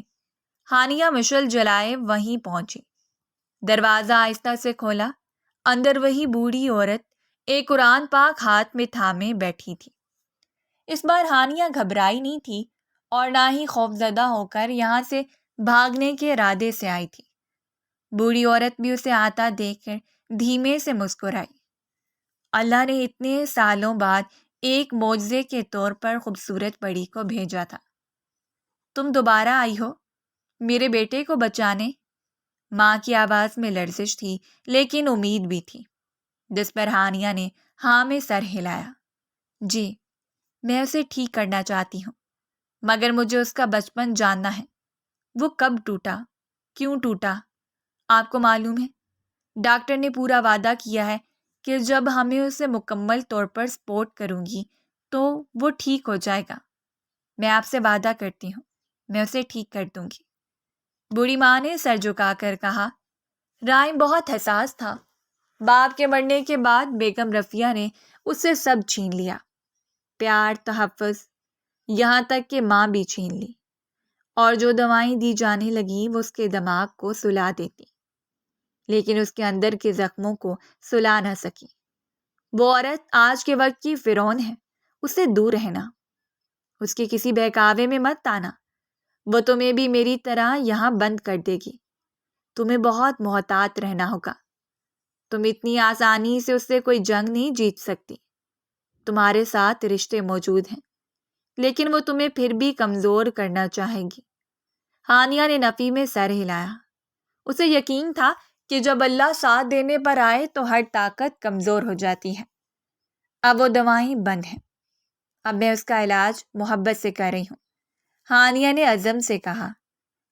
ہانیہ مشعل جلائے وہیں پہنچی۔ دروازہ آہستہ سے کھولا، اندر وہی بوڑھی عورت ایک قرآن پاک ہاتھ میں تھامے بیٹھی تھی۔ اس بار ہانیہ گھبرائی نہیں تھی اور نہ ہی خوفزدہ ہو کر یہاں سے بھاگنے کے ارادے سے آئی تھی۔ بوڑھی عورت بھی اسے آتا دیکھ کر دھیمے سے مسکرائی۔ اللہ نے اتنے سالوں بعد ایک معجزے کے طور پر خوبصورت پری کو بھیجا تھا۔ تم دوبارہ آئی ہو میرے بیٹے کو بچانے؟ ماں کی آواز میں لرزش تھی لیکن امید بھی تھی، جس پر ہانیہ نے ہاں میں سر ہلایا۔ جی، میں اسے ٹھیک کرنا چاہتی ہوں، مگر مجھے اس کا بچپن جاننا ہے۔ وہ کب ٹوٹا؟ کیوں ٹوٹا؟ آپ کو معلوم ہے، ڈاکٹر نے پورا وعدہ کیا ہے کہ جب ہمیں اسے مکمل طور پر سپورٹ کروں گی تو وہ ٹھیک ہو جائے گا۔ میں آپ سے وعدہ کرتی ہوں، میں اسے ٹھیک کر دوں گی۔ بوڑھی ماں نے سر جھکا کر کہا۔ رائم بہت حساس تھا۔ باپ کے مرنے کے بعد بیگم رفیہ نے اس سے سب چھین لیا، پیار، تحفظ، یہاں تک کہ ماں بھی چھین لی، اور جو دوائیں دی جانے لگیں وہ اس کے دماغ کو سلا دیتی، لیکن اس کے اندر کے زخموں کو سلا نہ سکی۔ وہ عورت آج کے وقت کی فرعون ہے، اس سے دور رہنا، اس کے کسی بہکاوے میں مت آنا، وہ تمہیں بھی میری طرح یہاں بند کر دے گی۔ تمہیں بہت محتاط رہنا ہوگا، تم اتنی آسانی سے اس سے کوئی جنگ نہیں جیت سکتی۔ تمہارے ساتھ رشتے موجود ہیں، لیکن وہ تمہیں پھر بھی کمزور کرنا چاہے گی۔ ہانیہ نے نفی میں سر ہلایا۔ اسے یقین تھا کہ جب اللہ ساتھ دینے پر آئے تو ہر طاقت کمزور ہو جاتی ہے۔ اب وہ دوائیں بند ہیں، اب میں اس کا علاج محبت سے کر رہی ہوں، ہانیہ نے عزم سے کہا۔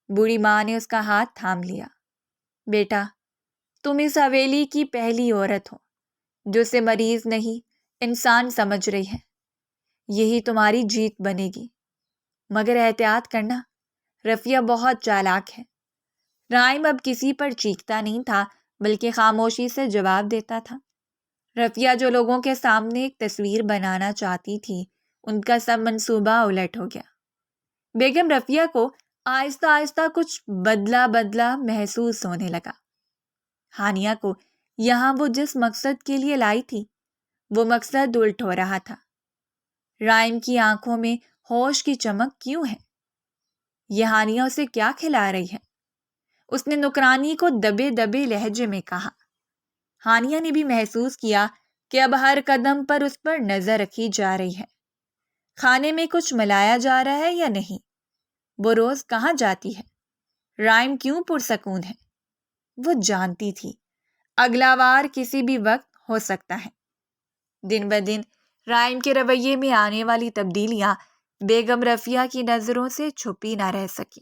بوڑھی ماں نے اس کا ہاتھ تھام لیا۔ بیٹا، تم اس حویلی کی پہلی عورت ہو جو اسے مریض نہیں انسان سمجھ رہی ہے، یہی تمہاری جیت بنے گی، مگر احتیاط کرنا، رفیہ بہت چالاک ہے۔ رائم اب کسی پر چیختا نہیں تھا بلکہ خاموشی سے جواب دیتا تھا۔ رفیہ جو لوگوں کے سامنے ایک تصویر بنانا چاہتی تھی، ان کا سب منصوبہ الٹ ہو گیا۔ بیگم رفیہ کو آہستہ آہستہ کچھ بدلا بدلا محسوس ہونے لگا۔ ہانیہ کو یہاں وہ جس مقصد کے لیے لائی تھی، وہ مقصد الٹ ہو رہا تھا۔ رائم کی آنکھوں میں ہوش کی چمک کیوں ہے؟ یہ ہانیہ اسے کیا کھلا رہی ہے؟ اس نے نکرانی کو دبے دبے لہجے میں کہا۔ ہانیہ نے بھی محسوس کیا کہ اب ہر قدم پر اس پر نظر رکھی جا رہی ہے۔ کھانے میں کچھ ملایا جا رہا ہے یا نہیں؟ وہ روز کہاں جاتی ہے؟ رائم کیوں پرسکون ہے؟ وہ جانتی تھی اگلا وار کسی بھی وقت ہو سکتا ہے۔ دن بدن رائم کے رویے میں آنے والی تبدیلیاں بیگم رفیہ کی نظروں سے چھپی نہ رہ سکی۔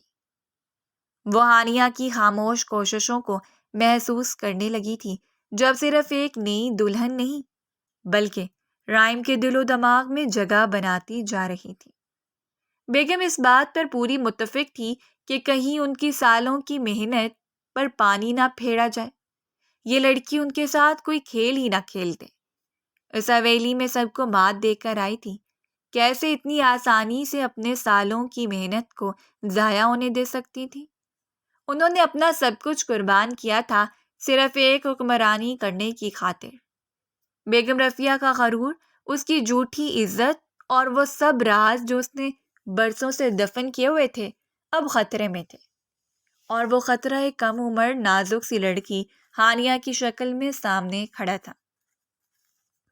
وہ ہانیہ کی خاموش کوششوں کو محسوس کرنے لگی تھی، جب صرف ایک نئی دلہن نہیں بلکہ رائم کے دل و دماغ میں جگہ بناتی جا رہی تھی۔ بیگم اس بات پر پوری متفق تھی کہ کہیں ان کی سالوں کی محنت پر پانی نہ پھیرا جائے، یہ لڑکی ان کے ساتھ کوئی کھیل ہی نہ کھیل دے۔ اس حویلی میں سب کو مات دے کر آئی تھی، کیسے اتنی آسانی سے اپنے سالوں کی محنت کو ضائع ہونے دے سکتی تھی؟ انہوں نے اپنا سب کچھ قربان کیا تھا صرف ایک حکمرانی کرنے کی خاطر۔ بیگم رفیہ کا غرور، اس کی جھوٹی عزت اور وہ سب راز جو اس نے برسوں سے دفن کیے ہوئے تھے اب خطرے میں تھے، اور وہ خطرہ ایک کم عمر نازک سی لڑکی ہانیہ کی شکل میں سامنے کھڑا تھا۔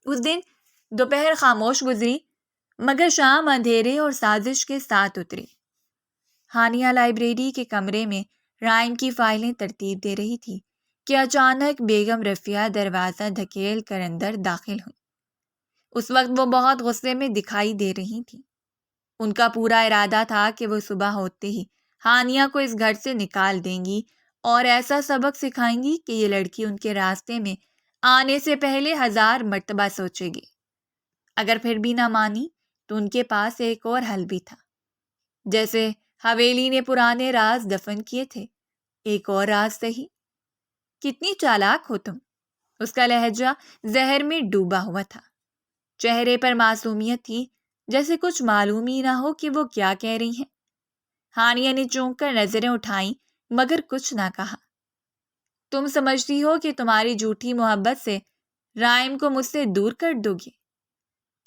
اس دن دوپہر خاموش گزری، مگر شام اندھیرے اور سازش کے ساتھ اتری۔ ہانیہ لائبریری کے کمرے میں رائم کی فائلیں ترتیب دے رہی تھی کہ اچانک بیگم رفیہ دروازہ دھکیل کر اندر داخل ہوئی۔ اس وقت وہ بہت غصے میں دکھائی دے رہی تھی۔ ان کا پورا ارادہ تھا کہ وہ صبح ہوتے ہی ہانیہ کو اس گھر سے نکال دیں گی اور ایسا سبق سکھائیں گی کہ یہ لڑکی ان کے راستے میں آنے سے پہلے 1000 مرتبہ سوچے گی۔ اگر پھر بھی نہ مانی تو ان کے پاس ایک اور حل بھی تھا۔ جیسے حویلی نے پرانے راز دفن کیے تھے، ایک اور راز صحیح۔ کتنی چالاک ہو تم، اس کا لہجہ زہر میں ڈوبا ہوا تھا، چہرے پر معصومیت تھی، جیسے کچھ معلوم ہی نہ ہو کہ وہ کیا کہہ رہی ہیں۔ ہانیہ نے چونک کر نظریں اٹھائیں مگر کچھ نہ کہا۔ تم سمجھتی ہو کہ تمہاری جھوٹی محبت سے رائم کو مجھ سے دور کر دو گی؟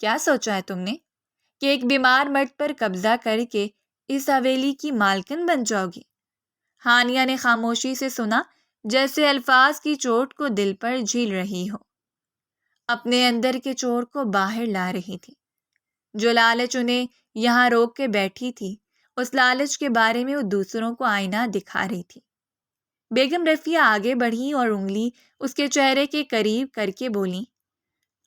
کیا سوچا ہے تم نے کہ ایک بیمار مرد پر قبضہ کر کے اس حویلی کی مالکن بن جاؤ گی؟ ہانیہ نے خاموشی سے سنا، جیسے الفاظ کی چوٹ کو دل پر جھیل رہی ہو، اپنے اندر کے چور کو باہر لا رہی تھی۔ جو لالچ انہیں یہاں روک کے بیٹھی تھی، اس لالچ کے بارے میں وہ دوسروں کو آئینہ دکھا رہی تھی۔ بیگم رفیہ آگے بڑھی اور انگلی اس کے چہرے کے قریب کر کے بولی،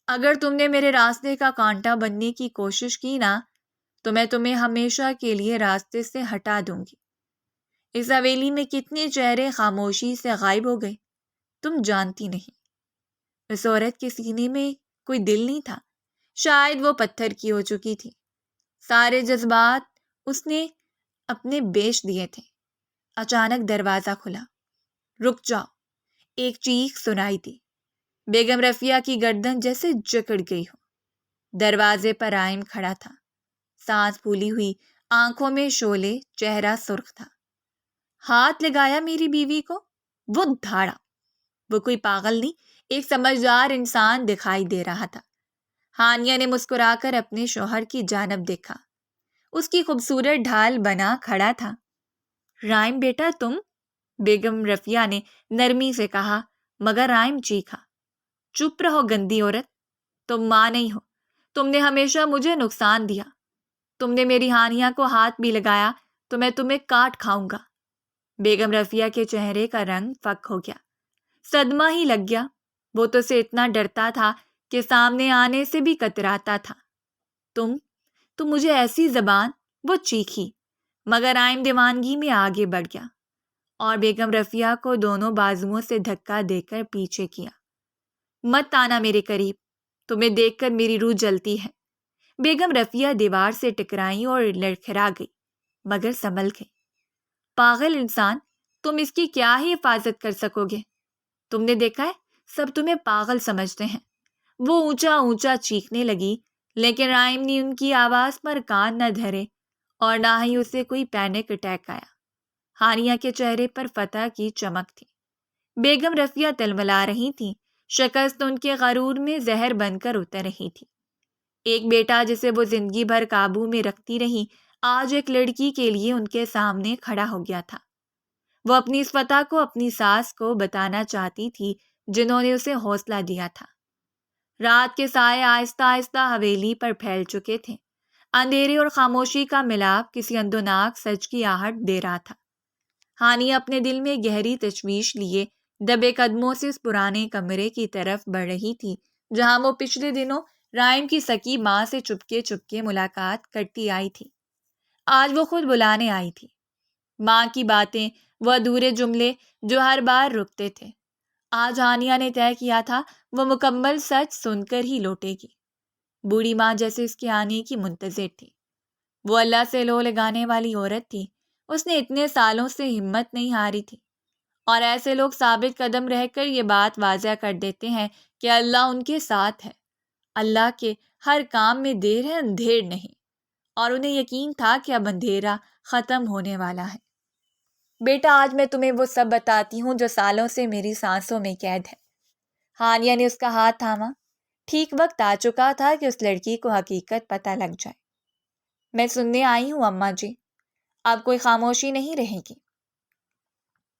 اگر تم نے میرے راستے کا کانٹا بننے کی کوشش کی نا تو میں تمہیں ہمیشہ کے لیے راستے سے ہٹا دوں گی۔ اس حویلی میں کتنے چہرے خاموشی سے غائب ہو گئے، تم جانتی نہیں۔ اس عورت کے سینے میں کوئی دل نہیں تھا، شاید وہ پتھر کی ہو چکی تھی۔ سارے جذبات اس نے اپنے بیچ دیے تھے۔ اچانک دروازہ کھلا۔ رک جاؤ، ایک چیخ سنائی دی۔ بیگم رفیہ کی گردن جیسے جکڑ گئی ہو۔ دروازے پر رائم کھڑا تھا، سانس پھولی ہوئی، آنکھوں میں شعلے، چہرہ سرخ تھا۔ ہاتھ لگایا میری بیوی کو؟ وہ دھاڑا۔ وہ کوئی پاگل نہیں، ایک سمجھدار انسان دکھائی دے رہا تھا۔ ہانیہ نے مسکرا کر اپنے شوہر کی جانب دیکھا۔ اس کی خوبصورت ڈھال بنا کھڑا تھا۔ رائم بیٹا تم؟ بیگم رفیہ نے نرمی سے کہا، مگر رائم چیخا، چپ رہو گندی عورت، تم ماں نہیں ہو، تم نے ہمیشہ مجھے نقصان دیا، تم نے میری ہانیہ کو ہاتھ بھی لگایا تو میں تمہیں کاٹ کھاؤں گا۔ بیگم رفیہ کے چہرے کا رنگ فک ہو گیا، صدمہ ہی لگ گیا۔ وہ تو سے اتنا ڈرتا تھا کہ سامنے آنے سے بھی کتراتا تھا۔ تم مجھے ایسی زبان، وہ چیخی، مگر رائم دیوانگی میں آگے بڑھ گیا اور بیگم رفیہ کو دونوں بازوؤں سے دھکا دے کر پیچھے کیا۔ مت آنا میرے قریب، تمہیں دیکھ کر میری روح جلتی ہے۔ بیگم رفیہ دیوار سے ٹکرائی اور لڑکھڑا گئی، مگر سنبھل گئی۔ پاگل انسان، تم اس کی کیا ہی حفاظت کر سکو گے؟ تم نے دیکھا ہے، سب تمہیں پاگل سمجھتے ہیں۔ وہ اونچا اونچا چیخنے لگی، لیکن رائم نے ان کی آواز پر کان نہ دھرے اور نہ ہی اسے کوئی پینک اٹیک آیا۔ ہانیہ کے چہرے پر فتح کی چمک تھی۔ بیگم رفیہ تلملا رہی تھی، شکست ان کے غرور میں زہر بن کر اتر رہی تھی۔ ایک بیٹا جسے وہ زندگی بھر قابو میں رکھتی رہی، آج ایک لڑکی کے لیے ان کے سامنے کھڑا ہو گیا تھا۔ وہ اپنی اس فتح کو اپنی ساس کو بتانا چاہتی تھی جنہوں نے اسے حوصلہ دیا تھا۔ رات کے سائے آہستہ آہستہ حویلی پر پھیل چکے تھے۔ اندھیرے اور خاموشی کا ملاپ کسی اندوناک سچ کی آہٹ دے رہا تھا۔ ہانیہ اپنے دل میں گہری تشویش لیے دبے قدموں سے اس پرانے کمرے کی طرف بڑھ رہی تھی جہاں وہ پچھلے دنوں رائم کی سکی ماں سے چپکے چپکے ملاقات کرتی آئی تھی۔ آج وہ خود بلانے آئی تھی۔ ماں کی باتیں، وہ ادھورے جملے جو ہر بار رکتے تھے، آج ہانیہ نے طے کیا تھا وہ مکمل سچ سن کر ہی لوٹے گی۔ بوڑھی ماں جیسے اس کے آنے کی منتظر تھی۔ وہ اللہ سے لو لگانے والی عورت تھی، اس نے اتنے سالوں سے ہمت نہیں ہاری تھی، اور ایسے لوگ ثابت قدم رہ کر یہ بات واضح کر دیتے ہیں کہ اللہ ان کے ساتھ ہے۔ اللہ کے ہر کام میں دیر ہے، اندھیر نہیں، اور انہیں یقین تھا کہ اب اندھیرا ختم ہونے والا ہے۔ بیٹا آج میں تمہیں وہ سب بتاتی ہوں جو سالوں سے میری سانسوں میں قید ہے۔ ہانیہ نے اس کا ہاتھ تھاما۔ ٹھیک وقت آ چکا تھا کہ اس لڑکی کو حقیقت پتہ لگ جائے۔ میں سننے آئی ہوں اماں جی، اب کوئی خاموشی نہیں رہے گی۔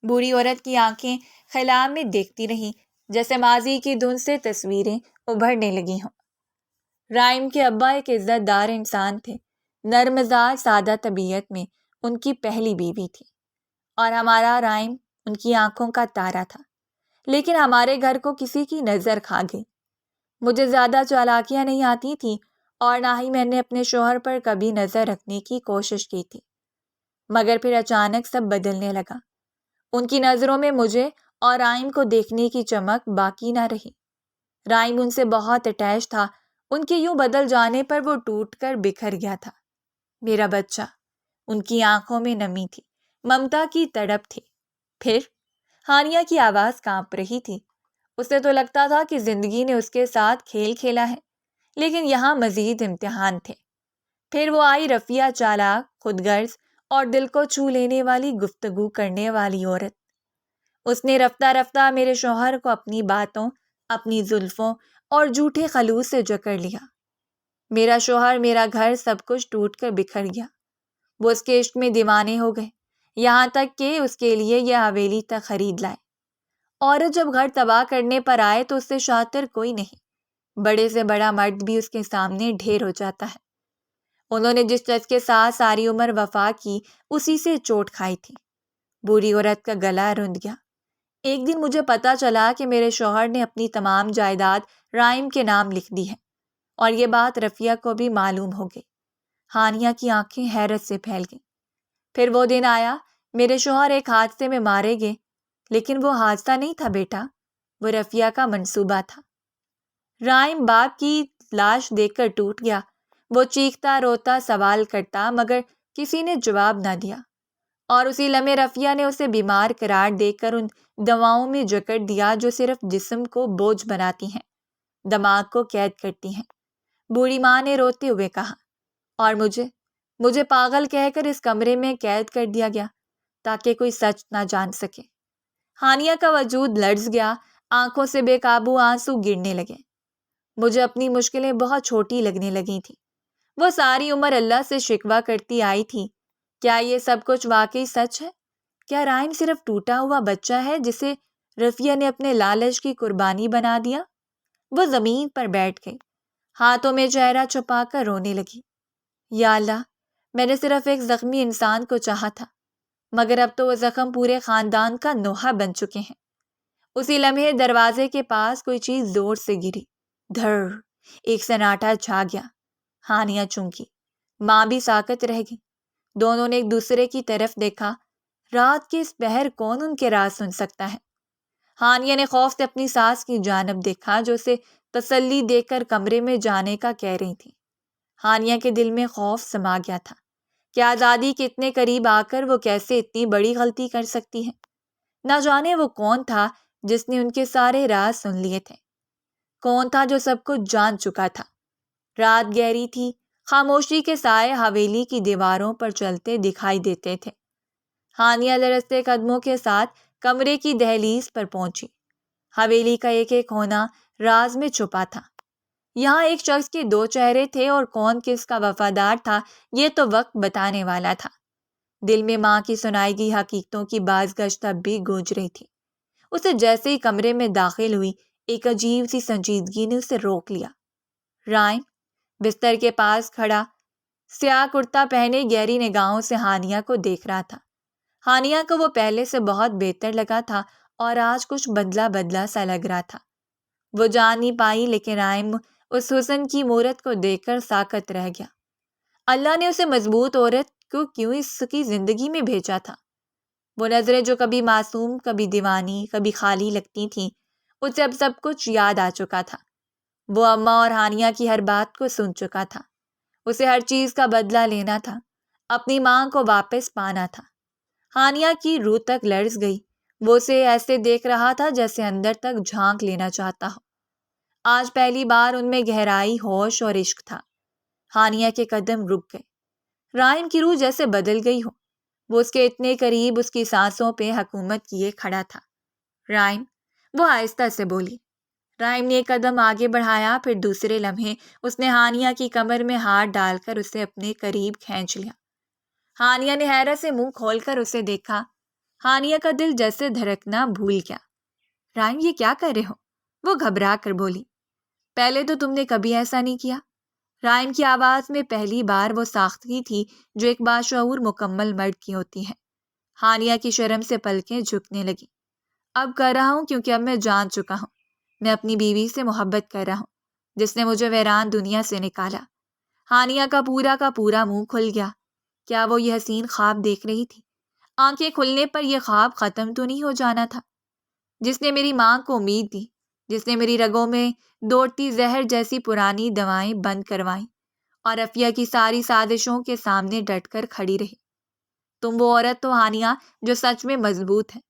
بوڑھی عورت کی آنکھیں خلا میں دیکھتی رہیں جیسے ماضی کی دھند سے تصویریں ابھرنے لگی ہوں۔ رائم کے ابا ایک عزت دار انسان تھے، نرم مزاج، سادہ طبیعت میں ان کی پہلی بیوی تھی، اور ہمارا رائم ان کی آنکھوں کا تارا تھا۔ لیکن ہمارے گھر کو کسی کی نظر کھا گئی۔ مجھے زیادہ چالاکیاں نہیں آتی تھیں اور نہ ہی میں نے اپنے شوہر پر کبھی نظر رکھنے کی کوشش کی تھی، مگر پھر اچانک سب بدلنے لگا۔ ان کی نظروں میں مجھے اور رائم کو دیکھنے کی چمک باقی نہ رہی۔ رائم ان سے بہت اٹیچ تھا، ان کے یوں بدل جانے پر وہ ٹوٹ کر بکھر گیا تھا۔ میرا بچہ، ان کی آنکھوں میں نمی تھی، ممتا کی تڑپ تھی۔ پھر ہانیہ کی آواز کانپ رہی تھی۔ اسے تو لگتا تھا کہ زندگی نے اس کے ساتھ کھیل کھیلا ہے، لیکن یہاں مزید امتحان تھے۔ پھر وہ آئی رفیہ، چالاک، خود غرض اور دل کو چھو لینے والی گفتگو کرنے والی عورت۔ اس نے رفتہ رفتہ میرے شوہر کو اپنی باتوں، اپنی زلفوں اور جھوٹے خلوص سے جکڑ لیا۔ میرا شوہر، میرا گھر، سب کچھ ٹوٹ کر بکھر گیا۔ وہ اس کے عشق میں دیوانے ہو گئے، یہاں تک کہ اس کے لیے یہ حویلی تک خرید لائے۔ عورت جب گھر تباہ کرنے پر آئے تو اس سے شاطر کوئی نہیں، بڑے سے بڑا مرد بھی اس کے سامنے ڈھیر ہو جاتا ہے۔ انہوں نے جس شخص کے ساتھ ساری عمر وفا کی، اسی سے چوٹ کھائی تھی۔ بوڑھی عورت کا گلا رند گیا۔ ایک دن مجھے پتا چلا کہ میرے شوہر نے اپنی تمام جائیداد رائم کے نام لکھ دی ہے، اور یہ بات رفیہ کو بھی معلوم ہو گئی۔ ہانیہ کی آنکھیں حیرت سے پھیل گئیں۔ پھر وہ دن آیا، میرے شوہر ایک حادثے میں مارے گئے، لیکن وہ حادثہ نہیں تھا بیٹا، وہ رفیہ کا منصوبہ تھا۔ رائم باپ کی لاش دیکھ کر ٹوٹ گیا۔ وہ چیختا روتا سوال کرتا، مگر کسی نے جواب نہ دیا، اور اسی لمحے رفیہ نے اسے بیمار قرار دے کر ان دواؤں میں جکڑ دیا جو صرف جسم کو بوجھ بناتی ہیں، دماغ کو قید کرتی ہیں۔ بوڑھی ماں نے روتے ہوئے کہا، اور مجھے پاگل کہہ کر اس کمرے میں قید کر دیا گیا تاکہ کوئی سچ نہ جان سکے۔ ہانیہ کا وجود لرز گیا، آنکھوں سے بے قابو آنسو گرنے لگے۔ مجھے اپنی مشکلیں بہت چھوٹی لگنے لگی تھیں۔ وہ ساری عمر اللہ سے شکوہ کرتی آئی تھی، کیا یہ سب کچھ واقعی سچ ہے؟ کیا رائم صرف ٹوٹا ہوا بچہ ہے جسے رفیہ نے اپنے لالچ کی قربانی بنا دیا؟ وہ زمین پر بیٹھ گئی، ہاتھوں میں چہرہ چھپا کر رونے لگی۔ یا اللہ، میں نے صرف ایک زخمی انسان کو چاہا تھا، مگر اب تو وہ زخم پورے خاندان کا نوحہ بن چکے ہیں۔ اسی لمحے دروازے کے پاس کوئی چیز زور سے گری۔ دھڑ، ایک سناٹا چھا گیا۔ ہانیہ چونکی، ماں بھی ساکت رہ گئی۔ دونوں نے ایک دوسرے کی طرف دیکھا۔ رات کے اس پہر کون ان کے راز سن سکتا ہے؟ ہانیہ نے خوف سے اپنی ساس کی جانب دیکھا جو اسے تسلی دے کر کمرے میں جانے کا کہہ رہی تھی۔ ہانیہ کے دل میں خوف سما گیا تھا کہ آزادی کے اتنے قریب آ کر وہ کیسے اتنی بڑی غلطی کر سکتی ہے۔ نہ جانے وہ کون تھا جس نے ان کے سارے راز سن لیے تھے، کون تھا جو سب کچھ جان چکا تھا۔ رات گہری تھی، خاموشی کے سائے حویلی کی دیواروں پر چلتے دکھائی دیتے تھے۔ ہانیہ لرزتے قدموں کے ساتھ کمرے کی دہلیز پر پہنچی۔ حویلی کا ایک ایک ہونا راز میں چھپا تھا۔ یہاں ایک شخص کے دو چہرے تھے، اور کون کس کا وفادار تھا یہ تو وقت بتانے والا تھا۔ دل میں ماں کی سنائی گئی حقیقتوں کی بازگشت اب بھی گونج رہی تھی۔ اسے جیسے ہی کمرے میں داخل ہوئی، ایک عجیب سی سنجیدگی نے اسے روک لیا۔ رائم بستر کے پاس کھڑا، سیاہ کرتا پہنے، گہری نگاہوں سے ہانیہ کو دیکھ رہا تھا۔ ہانیہ کو وہ پہلے سے بہت بہتر لگا تھا، اور آج کچھ بدلا بدلا سا لگ رہا تھا۔ وہ جان نہیں پائی، لیکن رائم اس حسن کی مورت کو دیکھ کر ساکت رہ گیا۔ اللہ نے اسے مضبوط عورت کو کیوں اس کی زندگی میں بھیجا تھا؟ وہ نظریں جو کبھی معصوم، کبھی دیوانی، کبھی خالی لگتی تھیں، اسے اب سب کچھ یاد آ چکا تھا۔ وہ اماں اور ہانیہ کی ہر بات کو سن چکا تھا۔ اسے ہر چیز کا بدلہ لینا تھا، اپنی ماں کو واپس پانا تھا۔ ہانیہ کی روح تک لرز گئی۔ وہ اسے ایسے دیکھ رہا تھا جیسے اندر تک جھانک لینا چاہتا ہو۔ آج پہلی بار ان میں گہرائی، ہوش اور عشق تھا۔ ہانیہ کے قدم رک گئے۔ رائم کی روح جیسے بدل گئی ہو۔ وہ اس کے اتنے قریب، اس کی سانسوں پہ حکومت کیے کھڑا تھا۔ رائم، وہ آہستہ سے بولی۔ رائم نے ایک قدم آگے بڑھایا، پھر دوسرے لمحے اس نے ہانیہ کی کمر میں ہاتھ ڈال کر اسے اپنے قریب کھینچ لیا۔ ہانیہ نے حیرت سے منہ کھول کر اسے دیکھا۔ ہانیہ کا دل جیسے دھڑکنا بھول گیا۔ رائم، یہ کیا کر رہے ہو؟ وہ گھبرا کر بولی۔ پہلے تو تم نے کبھی ایسا نہیں کیا۔ رائم کی آواز میں پہلی بار وہ ساختگی تھی جو ایک باشعور مکمل مرد کی ہوتی ہے۔ ہانیہ کی شرم سے پلکیں جھکنے لگی۔ اب کر رہا ہوں کیونکہ اب میں جان چکا ہوں، میں اپنی بیوی سے محبت کر رہا ہوں، جس نے مجھے ویران دنیا سے نکالا۔ ہانیہ کا پورا منہ کھل گیا۔ کیا وہ یہ حسین خواب دیکھ رہی تھی؟ آنکھیں کھلنے پر یہ خواب ختم تو نہیں ہو جانا تھا؟ جس نے میری ماں کو امید دی، جس نے میری رگوں میں دوڑتی زہر جیسی پرانی دوائیں بند کروائیں اور رفیہ کی ساری سازشوں کے سامنے ڈٹ کر کھڑی رہی۔ تم وہ عورت تو ہانیہ جو سچ میں مضبوط ہے۔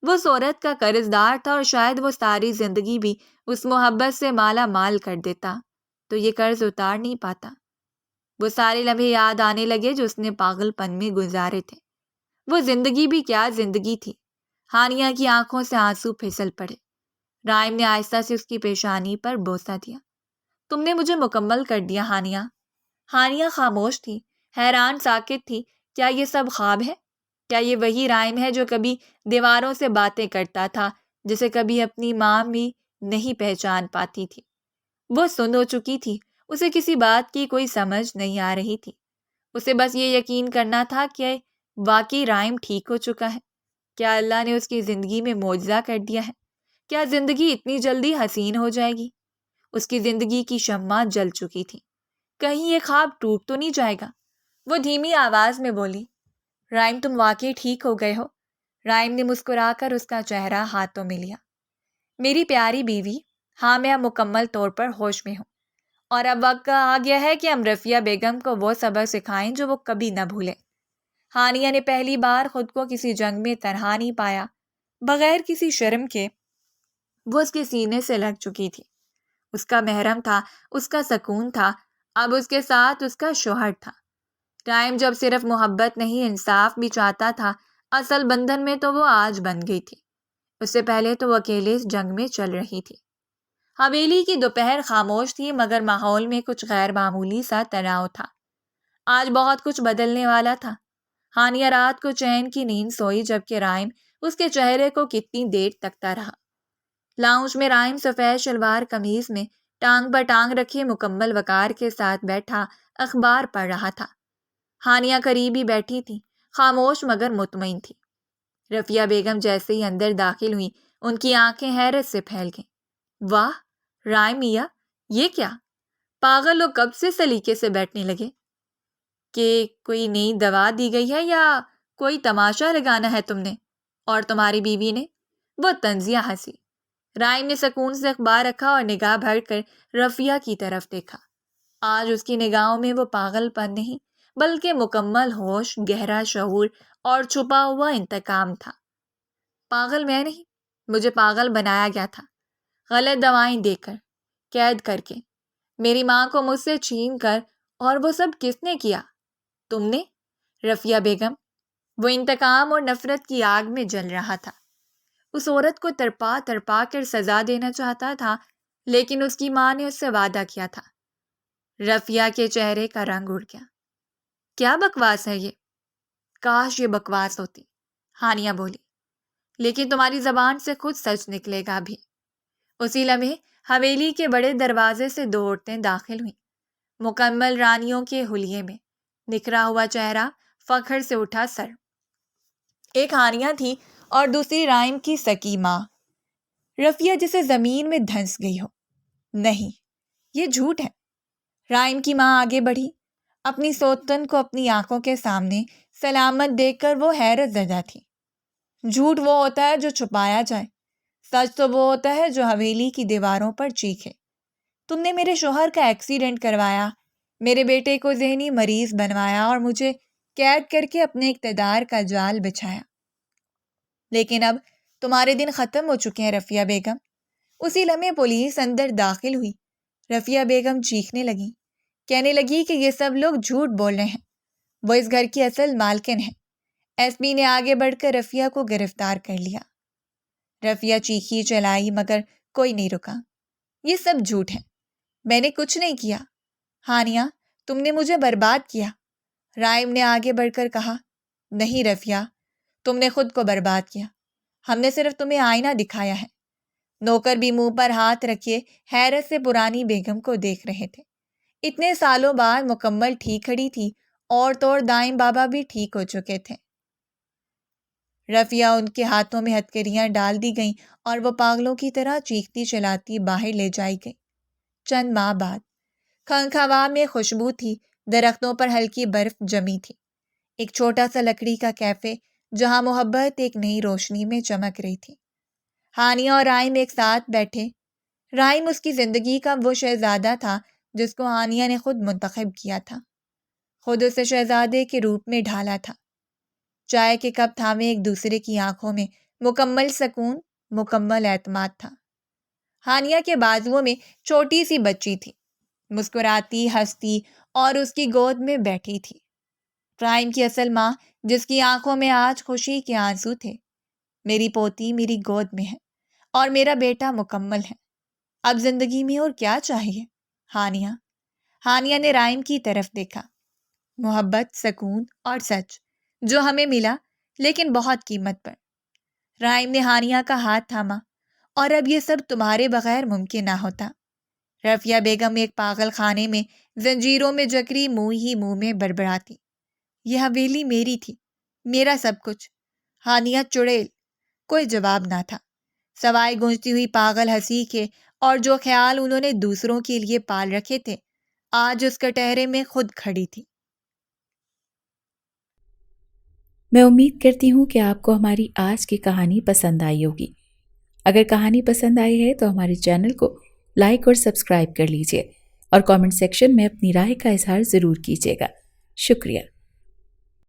وہ اس عورت کا قرض دار تھا اور شاید وہ ساری زندگی بھی اس محبت سے مالا مال کر دیتا تو یہ قرض اتار نہیں پاتا۔ وہ سارے لمحے یاد آنے لگے جو اس نے پاگل پن میں گزارے تھے۔ وہ زندگی بھی کیا زندگی تھی۔ ہانیہ کی آنکھوں سے آنسو پھسل پڑے۔ رائم نے آہستہ سے اس کی پیشانی پر بوسہ دیا۔ تم نے مجھے مکمل کر دیا ہانیہ۔ ہانیہ خاموش تھی، حیران ساکت تھی۔ کیا یہ سب خواب ہے؟ کیا یہ وہی رائم ہے جو کبھی دیواروں سے باتیں کرتا تھا، جسے کبھی اپنی ماں بھی نہیں پہچان پاتی تھی؟ وہ سن ہو چکی تھی، اسے کسی بات کی کوئی سمجھ نہیں آ رہی تھی۔ اسے بس یہ یقین کرنا تھا کہ واقعی رائم ٹھیک ہو چکا ہے۔ کیا اللہ نے اس کی زندگی میں معجزہ کر دیا ہے؟ کیا زندگی اتنی جلدی حسین ہو جائے گی؟ اس کی زندگی کی شمع جل چکی تھی۔ کہیں یہ خواب ٹوٹ تو نہیں جائے گا؟ وہ دھیمی آواز میں بولی، رائم تم واقعی ٹھیک ہو گئے ہو؟ رائم نے مسکرا کر اس کا چہرہ ہاتھوں میں لیا۔ میری پیاری بیوی، ہاں میں اب مکمل طور پر ہوش میں ہوں، اور اب وقت آ گیا ہے کہ ہم رفیہ بیگم کو وہ سبق سکھائیں جو وہ کبھی نہ بھولیں۔ ہانیہ نے پہلی بار خود کو کسی جنگ میں تنہا نہیں پایا۔ بغیر کسی شرم کے وہ اس کے سینے سے لگ چکی تھی۔ اس کا محرم تھا، اس کا سکون تھا، اب اس کے ساتھ اس کا شوہر تھا۔ رائم جب صرف محبت نہیں انصاف بھی چاہتا تھا، اصل بندھن میں تو وہ آج بن گئی تھی۔ اس سے پہلے تو وہ اکیلے اس جنگ میں چل رہی تھی۔ حویلی کی دوپہر خاموش تھی، مگر ماحول میں کچھ غیر معمولی سا تناؤ تھا۔ آج بہت کچھ بدلنے والا تھا۔ ہانیہ رات کو چین کی نیند سوئی، جبکہ رائم اس کے چہرے کو کتنی دیر تکتا رہا۔ لاؤنج میں رائم سفید شلوار قمیض میں ٹانگ پر ٹانگ رکھے مکمل وقار کے ساتھ بیٹھا اخبار پڑھ رہا تھا۔ ہانیہ قریب ہی بیٹھی تھی، خاموش مگر مطمئن تھی۔ رفیہ بیگم جیسے ہی اندر داخل ہوئی، ان کی آنکھیں حیرت سے پھیل گئیں۔ واہ رائم میاں، یہ کیا؟ پاگل لوگ کب سے سلیقے سے بیٹھنے لگے؟ کہ کوئی نئی دوا دی گئی ہے یا کوئی تماشا لگانا ہے تم نے؟ اور تمہاری بیوی نے؟ وہ طنزیہ ہنسی۔ رائم نے سکون سے اخبار رکھا اور نگاہ بھر کر رفیہ کی طرف دیکھا۔ آج اس کی نگاہوں میں وہ پاگل پن نہیں، بلکہ مکمل ہوش، گہرا شعور اور چھپا ہوا انتقام تھا۔ پاگل میں نہیں، مجھے پاگل بنایا گیا تھا، غلط دوائیں دے کر، قید کر کے، میری ماں کو مجھ سے چھین کر، اور وہ سب کس نے کیا؟ تم نے، رفیہ بیگم۔ وہ انتقام اور نفرت کی آگ میں جل رہا تھا۔ اس عورت کو تڑپا تڑپا کر سزا دینا چاہتا تھا، لیکن اس کی ماں نے اس سے وعدہ کیا تھا۔ رفیہ کے چہرے کا رنگ اڑ گیا۔ کیا بکواس ہے یہ؟ کاش یہ بکواس ہوتی، ہانیہ بولی، لیکن تمہاری زبان سے خود سچ نکلے گا بھی۔ اسی لمحے حویلی کے بڑے دروازے سے 2 عورتیں داخل ہوئیں، مکمل رانیوں کے حلیے میں، نکھرا ہوا چہرہ، فخر سے اٹھا سر۔ ایک ہانیہ تھی اور دوسری رائم کی سکی ماں، رفیہ جسے زمین میں دھنس گئی ہو۔ نہیں، یہ جھوٹ ہے۔ رائم کی ماں آگے بڑھی، اپنی سوتن کو اپنی آنکھوں کے سامنے سلامت دیکھ کر وہ حیرت زدہ تھی۔ جھوٹ وہ ہوتا ہے جو چھپایا جائے، سچ تو وہ ہوتا ہے جو حویلی کی دیواروں پر چیخے۔ تم نے میرے شوہر کا ایکسیڈنٹ کروایا، میرے بیٹے کو ذہنی مریض بنوایا اور مجھے قید کر کے اپنے اقتدار کا جال بچھایا۔ لیکن اب تمہارے دن ختم ہو چکے ہیں رفیہ بیگم۔ اسی لمحے پولیس اندر داخل ہوئی۔ رفیہ بیگم چیخنے لگی، کہنے لگی کہ یہ سب لوگ جھوٹ بول رہے ہیں، وہ اس گھر کی اصل مالکن ہے۔ ایس پی نے آگے بڑھ کر رفیہ کو گرفتار کر لیا۔ رفیہ چیخی چلائی مگر کوئی نہیں رکا۔ یہ سب جھوٹ ہے، میں نے کچھ نہیں کیا۔ ہانیہ، تم نے مجھے برباد کیا۔ رائم نے آگے بڑھ کر کہا، نہیں رفیہ، تم نے خود کو برباد کیا، ہم نے صرف تمہیں آئینہ دکھایا ہے۔ نوکر بھی منہ پر ہاتھ رکھے حیرت سے پرانی بیگم کو دیکھ رہے تھے۔ اتنے سالوں بعد مکمل ٹھیک کھڑی تھی، اور تو اور دائم بابا بھی ٹھیک ہو چکے تھے۔ رفیہ ان کے ہاتھوں میں ہتھکڑیاں ڈال دی گئیں اور وہ پاگلوں کی طرح چیختی چلاتی باہر لے جائی گئی۔ چند ماہ بعد۔ خانقاہ میں خوشبو تھی، درختوں پر ہلکی برف جمی تھی، ایک چھوٹا سا لکڑی کا کیفے جہاں محبت ایک نئی روشنی میں چمک رہی تھی۔ ہانیہ اور رائم ایک ساتھ بیٹھے۔ رائم اس کی زندگی کا وہ شہزادہ تھا جس کو ہانیہ نے خود منتخب کیا تھا، خود اسے شہزادے کے روپ میں ڈھالا تھا۔ چائے کے کپ تھامے ایک دوسرے کی آنکھوں میں مکمل سکون، مکمل اعتماد تھا۔ ہانیہ کے بازوؤں میں چھوٹی سی بچی تھی، مسکراتی، ہنستی اور اس کی گود میں بیٹھی تھی۔ رائم کی اصل ماں، جس کی آنکھوں میں آج خوشی کے آنسو تھے۔ میری پوتی میری گود میں ہے اور میرا بیٹا مکمل ہے، اب زندگی میں اور کیا چاہیے؟ ہانیہ نے رائم کی طرف دیکھا۔ محبت، سکون اور سچ، جو ہمیں ملا لیکن بہت قیمت پر۔ رائم نے ہانیہ کا ہاتھ تھاما۔ اور اب یہ سب تمہارے بغیر ممکن نہ ہوتا۔ رفیہ بیگم ایک پاگل خانے میں زنجیروں میں جکڑی منہ میں بڑبڑاتی۔ یہ حویلی میری تھی، میرا سب کچھ۔ ہانیہ چڑیل۔ کوئی جواب نہ تھا، سوائے گونجتی ہوئی پاگل ہنسی کے، اور جو خیال انہوں نے دوسروں کے لیے پال رکھے تھے آج اس کٹہرے میں خود کھڑی تھی۔ میں امید کرتی ہوں کہ آپ کو ہماری آج کی کہانی پسند آئی ہوگی۔ اگر کہانی پسند آئی ہے تو ہمارے چینل کو لائک اور سبسکرائب کر لیجیے اور کامنٹ سیکشن میں اپنی رائے کا اظہار ضرور کیجیے گا۔ شکریہ۔